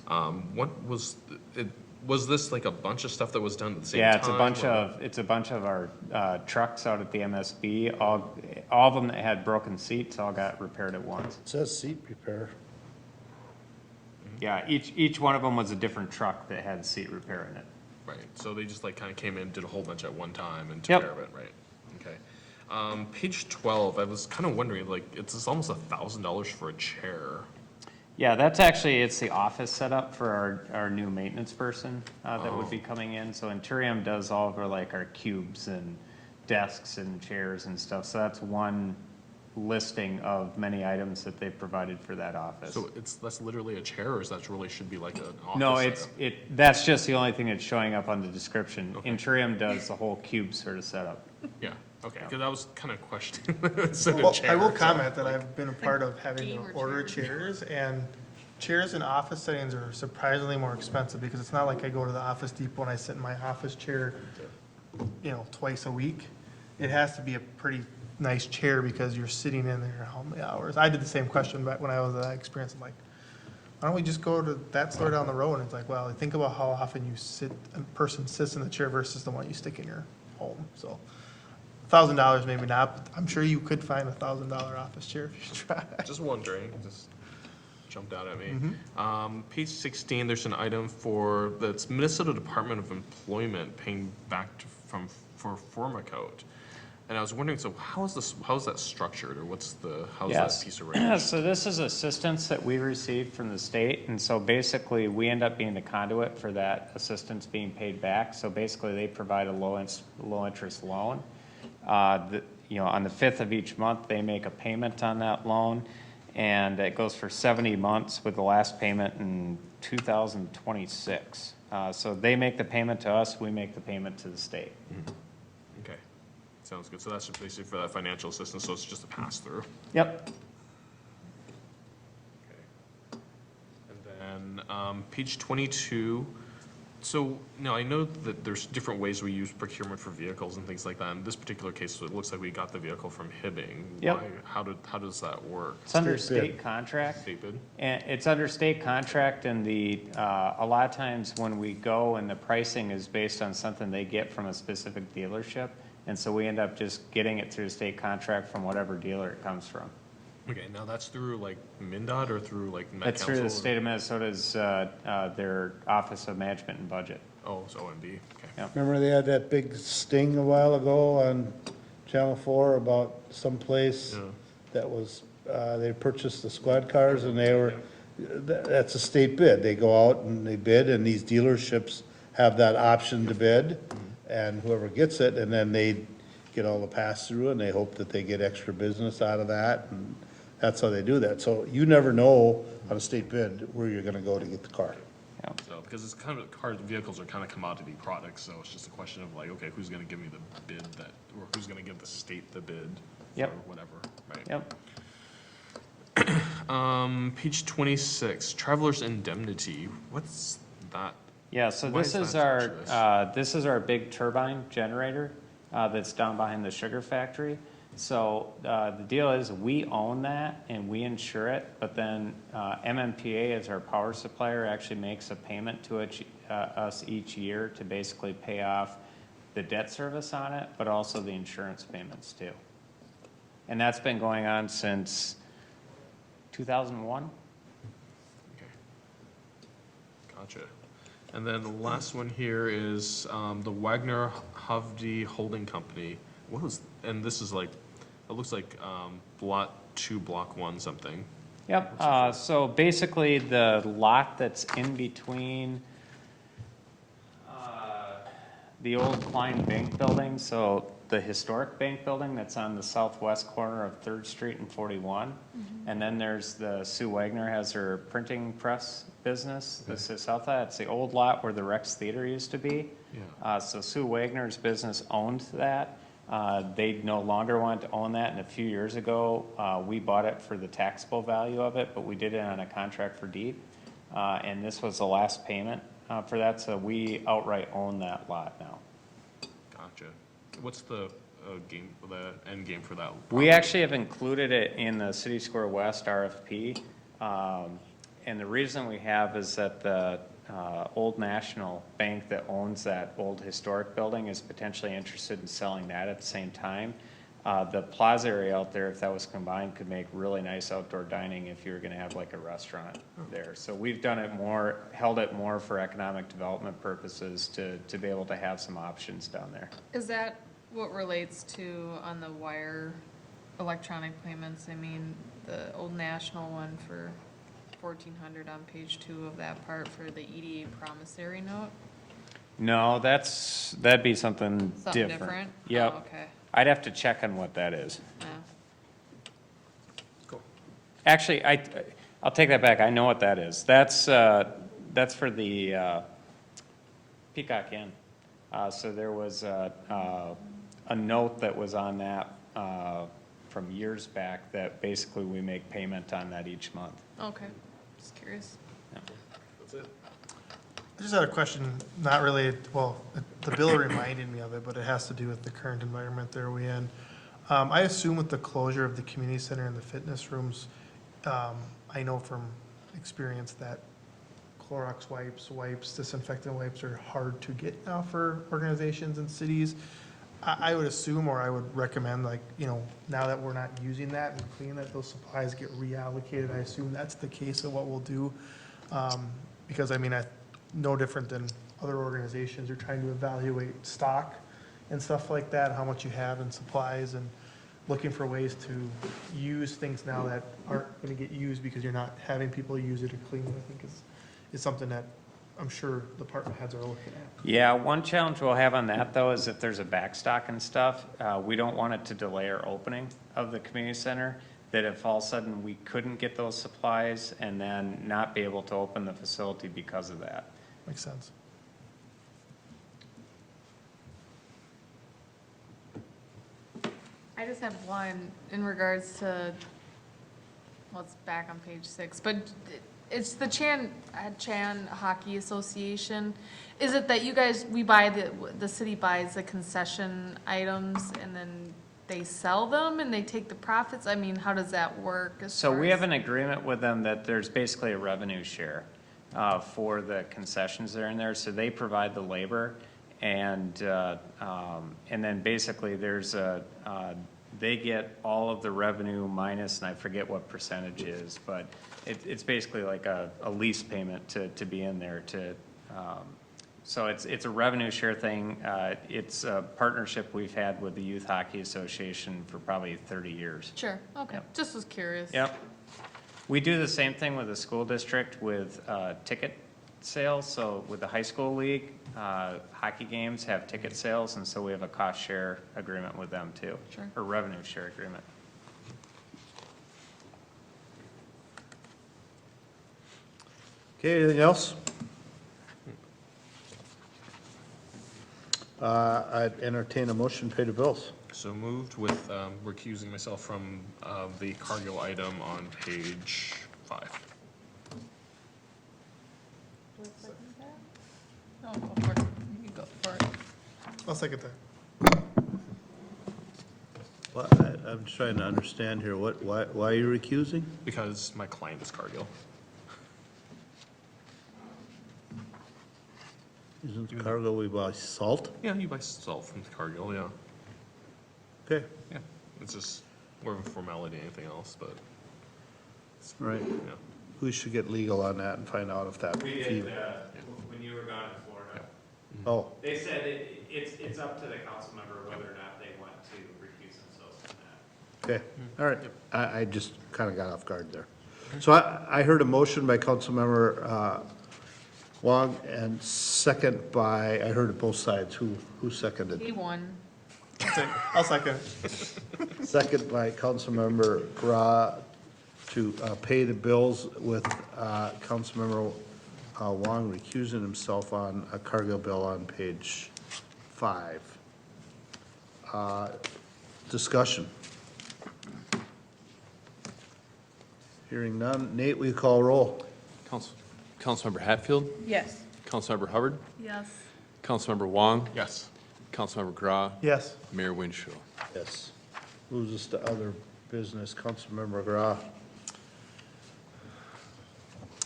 What was it? Was this like a bunch of stuff that was done at the same time? Yeah, it's a bunch of our trucks out at the MSB. All of them that had broken seats all got repaired at once. It says seat repair. Yeah, each one of them was a different truck that had seat repair in it. Right, so they just like kind of came in, did a whole bunch at one time and took Yep. care of it, right? Okay. Page 12, I was kind of wondering, like, it's almost $1,000 for a chair. Yeah, that's actually, it's the office setup for our new maintenance person that would be coming in. So Inturium does all of our cubes and desks and chairs and stuff. So that's one listing of many items that they've provided for that office. So that's literally a chair, or is that really should be like an office? No, setup? that's just the only thing that's showing up on the description. Okay. Inturium does the whole cube sort of setup. Yeah, okay, because I was kind of questioning. It said a Well, chair, I will so, comment that like, I've been a part of having to gamer order chairs, and chairs in office settings are surprisingly more expensive, because it's not like I go to the Office Depot and I sit in my office chair, twice a week. It has to be a pretty nice chair, because you're sitting in there how many hours? I did the same question back when I was at that experience. I'm like, why don't we just go to that store down the road? And it's like, well, think about how often a person sits in the chair versus the one you stick in your home. So $1,000 maybe not, but I'm sure you could find a $1,000 office chair if you try. Just wondering, just jumped out at me. Page 16, there's an item that's Minnesota Department of Employment paying back for Formacoat. And I was wondering, so how is that structured, or how's Yes. that piece arranged? So this is assistance that we received from the state, and so basically, we end up being the conduit for that assistance being paid back. So basically, they provide a low-interest loan. On the 5th of each month, they make a payment on that loan, and it goes for 70 months with the last payment in 2026. So they make the payment to us, we make the payment to the state. Okay, sounds good. So that's just basically for that financial assistance, so it's just a pass-through. Yep. Okay. And then, page 22, so now I know that there's different ways we use procurement for vehicles and things like that. In this particular case, it looks like we got the vehicle from Hibbing. Yep. How does that work? It's under State bid. state contract. State bid? And it's under state contract, and a lot of times when we go and the pricing is based on something they get from a specific dealership, and so we end up just getting it through a state contract from whatever dealer it comes from. Okay, now that's through like MnDOT or through like Met That's through Council, the or- state of Minnesota's, their Office of Management and Budget. Oh, it's OMB, okay. Yep. Remember they had that big sting a while ago on Channel 4 about someplace Yeah. that was, they purchased the squad cars and they were that's a state bid. They go out and they bid, and these dealerships have that option to bid, and whoever gets it, and then they get all the pass-through, and they hope that they get extra business out of that, and that's how they do that. So you never know on a state bid where you're gonna go to get the car. So, because it's kind of, vehicles are kind of commodity products, so it's just a question of like, okay, who's gonna give me the bid that, or who's gonna give the state the bid? Yep. Or whatever, right? Yep. Page 26, traveler's indemnity, what's that? Yeah, so Why this is is that this is our big turbine generator that's down behind the sugar factory. So the deal is, we own that and we insure it, but then MMPA, as our power supplier, actually makes a payment to us each year to basically pay off the debt service on it, but also the insurance payments too. And that's been going on since 2001. Okay. Gotcha. And then the last one here is the Wagner Hovde Holding Company. What was, and this is like, it looks like lot 2, block 1 something. Yep, so basically the lot that's in between the old Klein Bank building, so the historic bank building that's on the southwest corner of 3rd Street and 41. And then there's the Sue Wagner has her printing press business. This is south, that's the old lot where the Rex Theater used to be. Yeah. So Sue Wagner's business owned that. They no longer want to own that, and a few years ago, we bought it for the taxable value of it, but we did it on a contract for deed. And this was the last payment for that, so we outright own that lot now. Gotcha. What's the the end game for that? We actually have included it in the City Square West RFP. And the reason we have is that the Old National Bank that owns that old historic building is potentially interested in selling that at the same time. The plaza area out there, if that was combined, could make really nice outdoor dining if you were gonna have like a restaurant there. So we've done it more, held it more for economic development purposes to be able to have some options down there. Is that what relates to on the wire electronic payments? I mean, the Old National one for 1,400 on page 2 of that part for the EDA promissory note? No, that'd be something different. Something different? Yep. Oh, okay. I'd have to check on what that is. Yeah. Cool. Actually, I'll take that back. I know what that is. That's for the Peacock Inn. So there was a note that was on that from years back that basically we make payment on that each month. Okay, just curious. That's it. I just had a question, not really, well, the bill reminded me of it, but it has to do with the current environment that we're in. I assume with the closure of the community center and the fitness rooms, I know from experience that Clorox wipes, disinfectant wipes are hard to get now for organizations and cities. I would assume, or I would recommend, like, you know, now that we're not using that and cleaning that, those supplies get reallocated. I assume that's the case of what we'll do. Because, I mean, no different than other organizations are trying to evaluate stock and stuff like that, how much you have in supplies, and looking for ways to use things now that aren't going to get used because you're not having people use it or clean it, I think is something that I'm sure department heads are looking at. Yeah, one challenge we'll have on that, though, is if there's a backstock and stuff, we don't want it to delay our opening of the community center, that if all of a sudden we couldn't get those supplies and then not be able to open the facility because of that. Makes sense. I just have one in regards to, well, it's back on page 6, but it's the Chan Hockey Association. Is it that you guys, we buy, the city buys the concession items and then they sell them and they take the profits? I mean, how does that work? So we have an agreement with them that there's basically a revenue share for the concessions that are in there. So they provide the labor, and then basically there's they get all of the revenue minus, and I forget what percentage is, but it's basically like a lease payment to be in there to. So it's a revenue share thing. It's a partnership we've had with the Youth Hockey Association for probably 30 years. Sure, okay, Yep. just was curious. Yep. We do the same thing with the school district with ticket sales. So with the high school league, hockey games have ticket sales, and so we have a cost share agreement with them too. Sure. Or revenue share agreement. Okay, anything else? I'd entertain a motion to pay the bills. So moved with recusing myself from the Cargill item on page 5. No, go for it. You go for it. I'll second that. Well, I'm just trying to understand here, why are you recusing? Because my client is Cargill. Isn't cargo we buy salt? Yeah, you buy salt from Cargill, yeah. Okay, Yeah, it's just more of a formality than anything else, but, right. yeah. We should get legal on that and find out if that. We did, when you were gone in Florida. Oh, They said it's up to the council member whether or not they want to recuse themselves from that. okay, all right. I just kind of got off guard there. So I heard a motion by Councilmember Wong and second by, I heard it both sides. Who seconded? He won. I'll second. Second by Councilmember Gra to pay the bills with Councilmember Wong recusing himself on a Cargill bill on page 5. Discussion. Hearing none. Nate, will you call roll? Councilmember Hatfield, Yes. Councilmember Hubbard, Yes. Councilmember Wong, Yes. Councilmember Gra, Yes. Mayor Winchell. Yes. Moves us to other business. Councilmember Gra.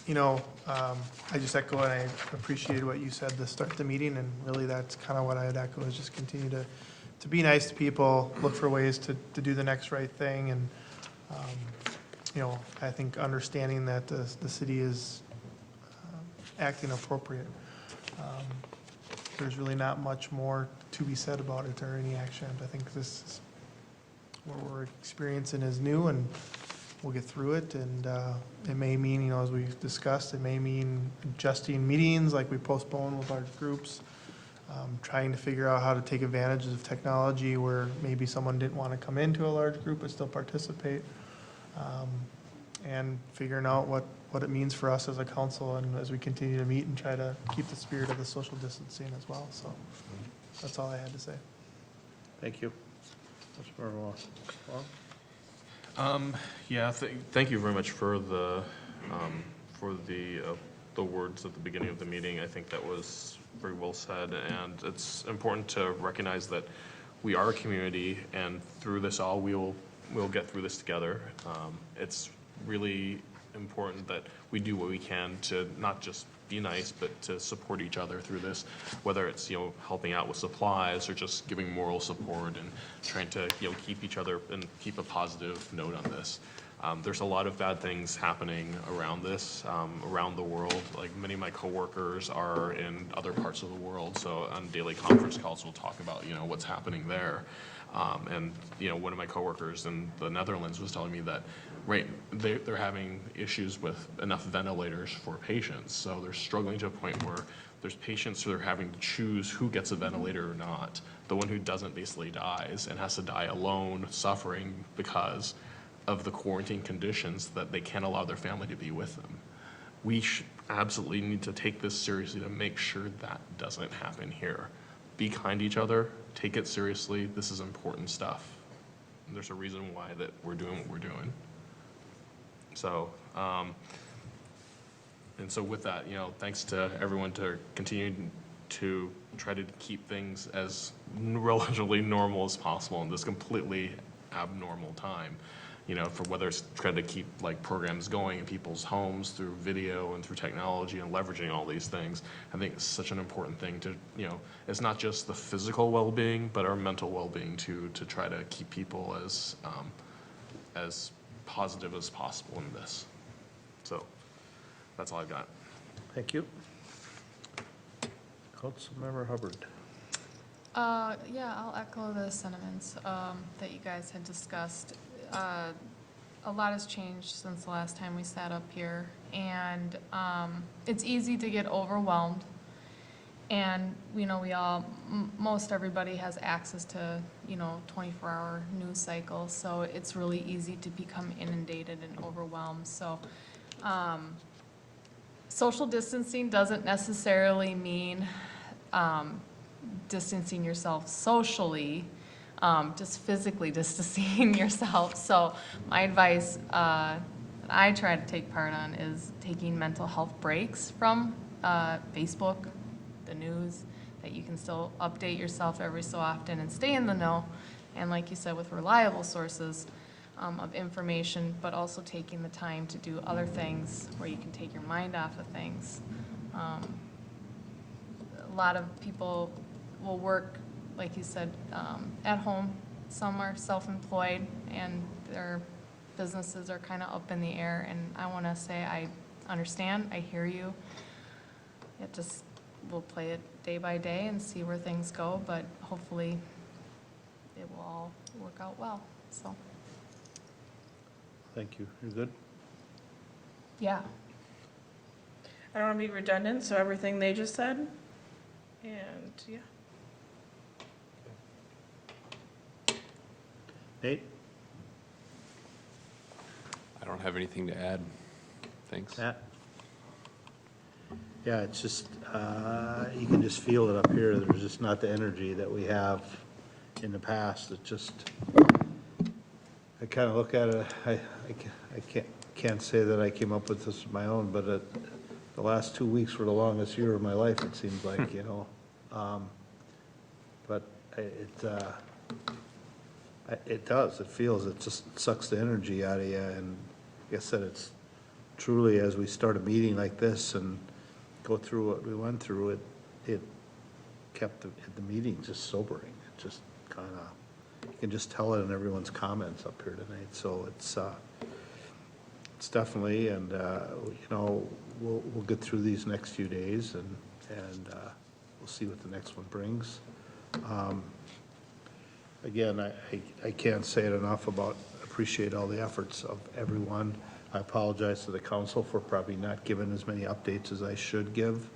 You know, I just echo and I appreciated what you said to start the meeting, and really that's kind of what I'd echo, is just continue to be nice to people, look for ways to do the next right thing, and, you know, I think understanding that the city is acting appropriate. There's really not much more to be said about it or any action. I think this is, what we're experiencing is new, and we'll get through it, and it may mean, you know, as we've discussed, it may mean adjusting meetings like we postponed with large groups, trying to figure out how to take advantage of technology where maybe someone didn't want to come into a large group but still participate, and figuring out what it means for us as a council and as we continue to meet and try to keep the spirit of the social distancing as well. So that's all I had to say. Thank you. Councilmember Wong. Yeah, thank you very much for the words at the beginning of the meeting. I think that was very well said, and it's important to recognize that we are a community, and through this all, we'll get through this together. It's really important that we do what we can to not just be nice, but to support each other through this, whether it's, you know, helping out with supplies or just giving moral support and trying to, you know, keep each other and keep a positive note on this. There's a lot of bad things happening around this, around the world. Like, many of my coworkers are in other parts of the world, so on daily conference calls, we'll talk about, you know, what's happening there. And, you know, one of my coworkers in the Netherlands was telling me that, right, they're having issues with enough ventilators for patients. So they're struggling to a point where there's patients who are having to choose who gets a ventilator or not. The one who doesn't basically dies and has to die alone, suffering because of the quarantine conditions that they can't allow their family to be with them. We absolutely need to take this seriously to make sure that doesn't happen here. Be kind to each other, take it seriously. This is important stuff. And there's a reason why that we're doing what we're doing. So, and so with that, you know, thanks to everyone to continue to try to keep things as relatively normal as possible in this completely abnormal time. You know, for whether it's trying to keep like programs going in people's homes through video and through technology and leveraging all these things. I think it's such an important thing to, you know, it's not just the physical well-being, but our mental well-being too, to try to keep people as positive as possible in this. So that's all I've got. Thank you. Councilmember Hubbard. Yeah, I'll echo the sentiments that you guys had discussed. a lot has changed since the last time we sat up here, and it's easy to get overwhelmed. And, we all, most everybody has access to, 24-hour news cycles, so it's really easy to become inundated and overwhelmed. So, social distancing doesn't necessarily mean distancing yourself socially, just physically distancing yourself. So my advice that I try to take part on is taking mental health breaks from Facebook, the news, that you can still update yourself every so often and stay in the know. And like you said, with reliable sources of information, but also taking the time to do other things where you can take your mind off of things. A lot of people will work, like you said, at home. Some are self-employed and their businesses are kind of up in the air. And I want to say I understand, I hear you. It just, we'll play it day by day and see where things go, but hopefully it will all work out well, so. Thank you. You're good? Yeah. I don't want to be redundant, so everything they just said, and yeah. Nate? I don't have anything to add. Thanks. Matt? Yeah, it's just, you can just feel it up here. There's just not the energy that we have in the past. It just, I kind of look at it, I can't say that I came up with this on my own, but the last 2 weeks were the longest year of my life, it seems like, But it does, it feels, it just sucks the energy out of you. And like I said, it's truly, as we start a meeting like this and go through what we went through, it kept the meeting just sobering. It just kind of, you can just tell it in everyone's comments up here tonight. So it's definitely, and we'll get through these next few days and we'll see what the next one brings. Again, I can't say it enough about appreciate all the efforts of everyone. I apologize to the council for probably not giving as many updates as I should give,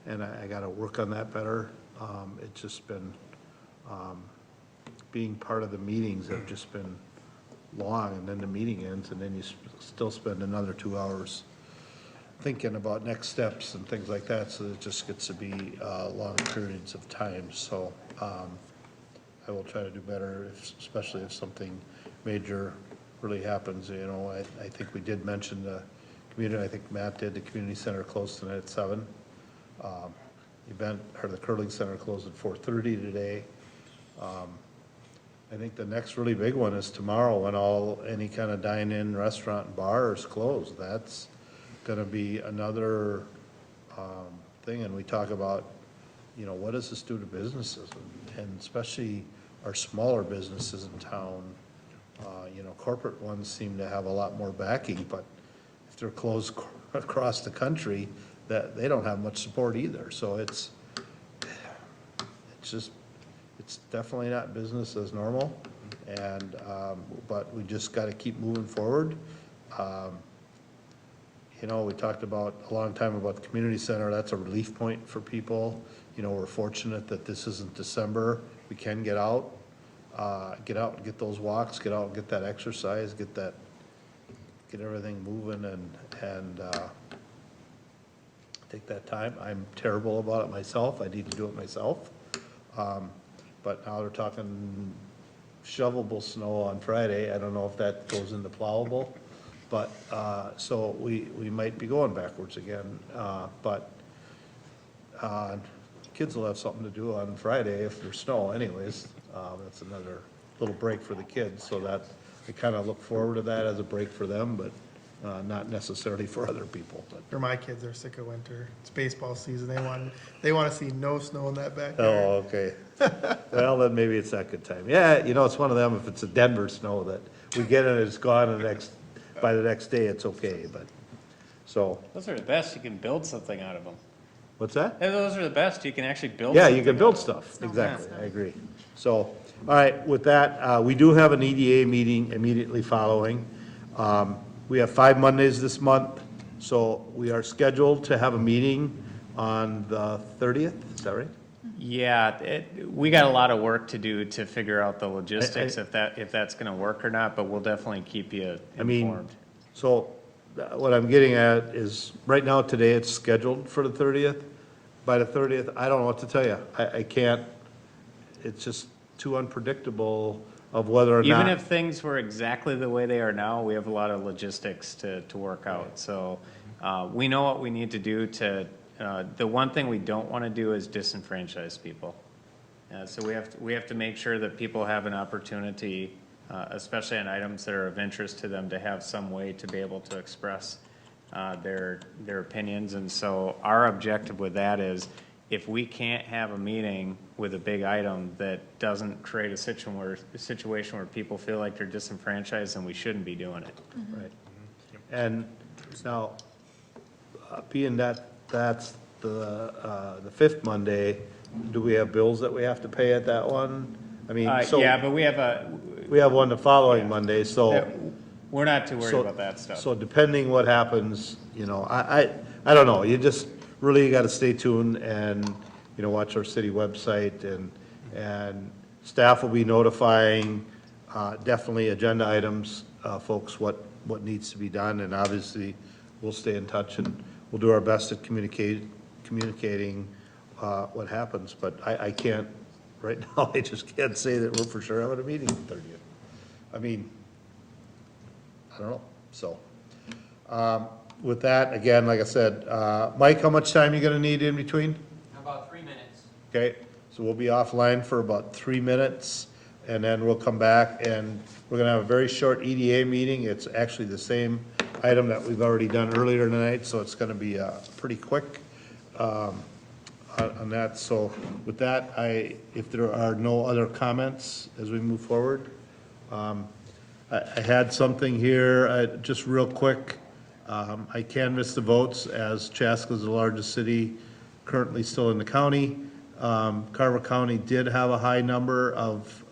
and I got to work on that better. It's just been, being part of the meetings have just been long, and then the meeting ends, and then you still spend another 2 hours thinking about next steps and things like that, so it just gets to be long periods of time. So I will try to do better, especially if something major really happens. I think we did mention the community, I think Matt did, the community center closed tonight at 7. The curling center closed at 4:30 today. I think the next really big one is tomorrow when any kind of dine-in restaurant and bar is closed. That's gonna be another thing, and we talk about, what does this do to businesses? And especially our smaller businesses in town. Corporate ones seem to have a lot more backing, but if they're closed across the country, that they don't have much support either. So it's definitely not business as normal, and but we just got to keep moving forward. We talked about a long time about the community center. That's a relief point for people. We're fortunate that this isn't December. We can get out and get those walks, get out and get that exercise, get everything moving and take that time. I'm terrible about it myself. I need to do it myself. But now they're talking shovelable snow on Friday. I don't know if that goes into plowable, but, so we might be going backwards again. But kids will have something to do on Friday if there's snow anyways. That's another little break for the kids, so that I kind of look forward to that as a break for them, but not necessarily for other people. But For my kids, they're sick of winter. It's baseball season. They want to see no snow in that backyard. oh, okay. Well, then maybe it's that good time. Yeah, it's one of them. If it's a Denver snow that we get and it's gone by the next day, it's okay. But so Those are the best. You can build something out of them. what's that? And those are the best. You can actually build. Yeah, you something can build out of stuff, Snow exactly, fence. I agree. So, all right, with that, we do have an EDA meeting immediately following. We have 5 Mondays this month, so we are scheduled to have a meeting on the 30th, is that right? Yeah, we got a lot of work to do to figure out the logistics, if that's gonna work or not, but we'll definitely keep you I mean, informed. so what I'm getting at is, right now, today, it's scheduled for the 30th. By the 30th, I don't know what to tell you. I can't, it's just too unpredictable of whether or not. Even if things were exactly the way they are now, we have a lot of logistics to work out. So we know what we need to do to, the one thing we don't want to do is disenfranchise people. So we have to make sure that people have an opportunity, especially on items that are of interest to them, to have some way to be able to express their opinions. And so our objective with that is, if we can't have a meeting with a big item that doesn't create a situation where people feel like they're disenfranchised, then we shouldn't be doing it. Right. And now, being that that's the 5th Monday, do we have bills that we have to pay at that one? I mean, so. Yeah, but we have one the following Monday, so. we're not too worried so- about that stuff. So depending what happens, you know, I don't know, you just really got to stay tuned and, you know, watch our city website, and staff will be notifying, definitely agenda items, folks, what needs to be done, and obviously, we'll stay in touch and we'll do our best at communicating what happens, but I can't, right now, I just can't say that we're for sure having a meeting on the 30th. I mean, I don't know, so. With that, again, like I said, Mike, how much time you gonna need in between? About 3 minutes. Okay, so we'll be offline for about 3 minutes, and then we'll come back, and we're gonna have a very short EDA meeting. It's actually the same item that we've already done earlier tonight, so it's gonna be pretty quick on that. So with that, if there are no other comments as we move forward, I had something here, just real quick. I canvassed the votes, as Chaska is the largest city currently still in the county. Carver County did have a high number of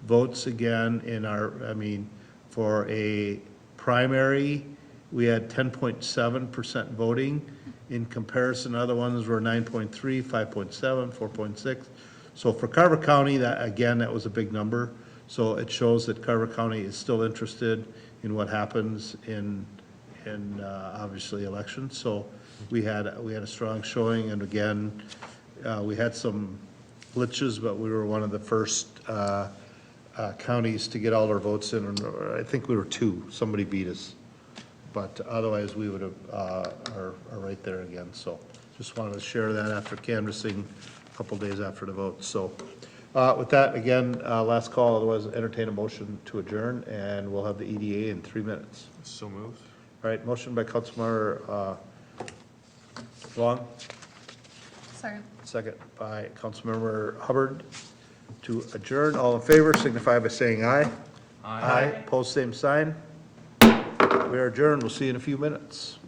votes again in for a primary, we had 10.7% voting. In comparison, other ones were 9.3, 5.7, 4.6. So for Carver County, that was a big number. So it shows that Carver County is still interested in what happens in obviously elections. So we had a strong showing, and again, we had some glitches, but we were one of the first counties to get all our votes in, and I think we were 2. Somebody beat us, but otherwise we would have are right there again. So just wanted to share that after canvassing a couple days after the vote. So with that, again, last call. Otherwise, entertain a motion to adjourn, and we'll have the EDA in 3 minutes. So moved. All right, motion by Councilmember Long, Sorry. second by Councilmember Hubbard to adjourn. All in favor signify by saying aye. Aye. Pose same sign. We are adjourned. We'll see you in a few minutes.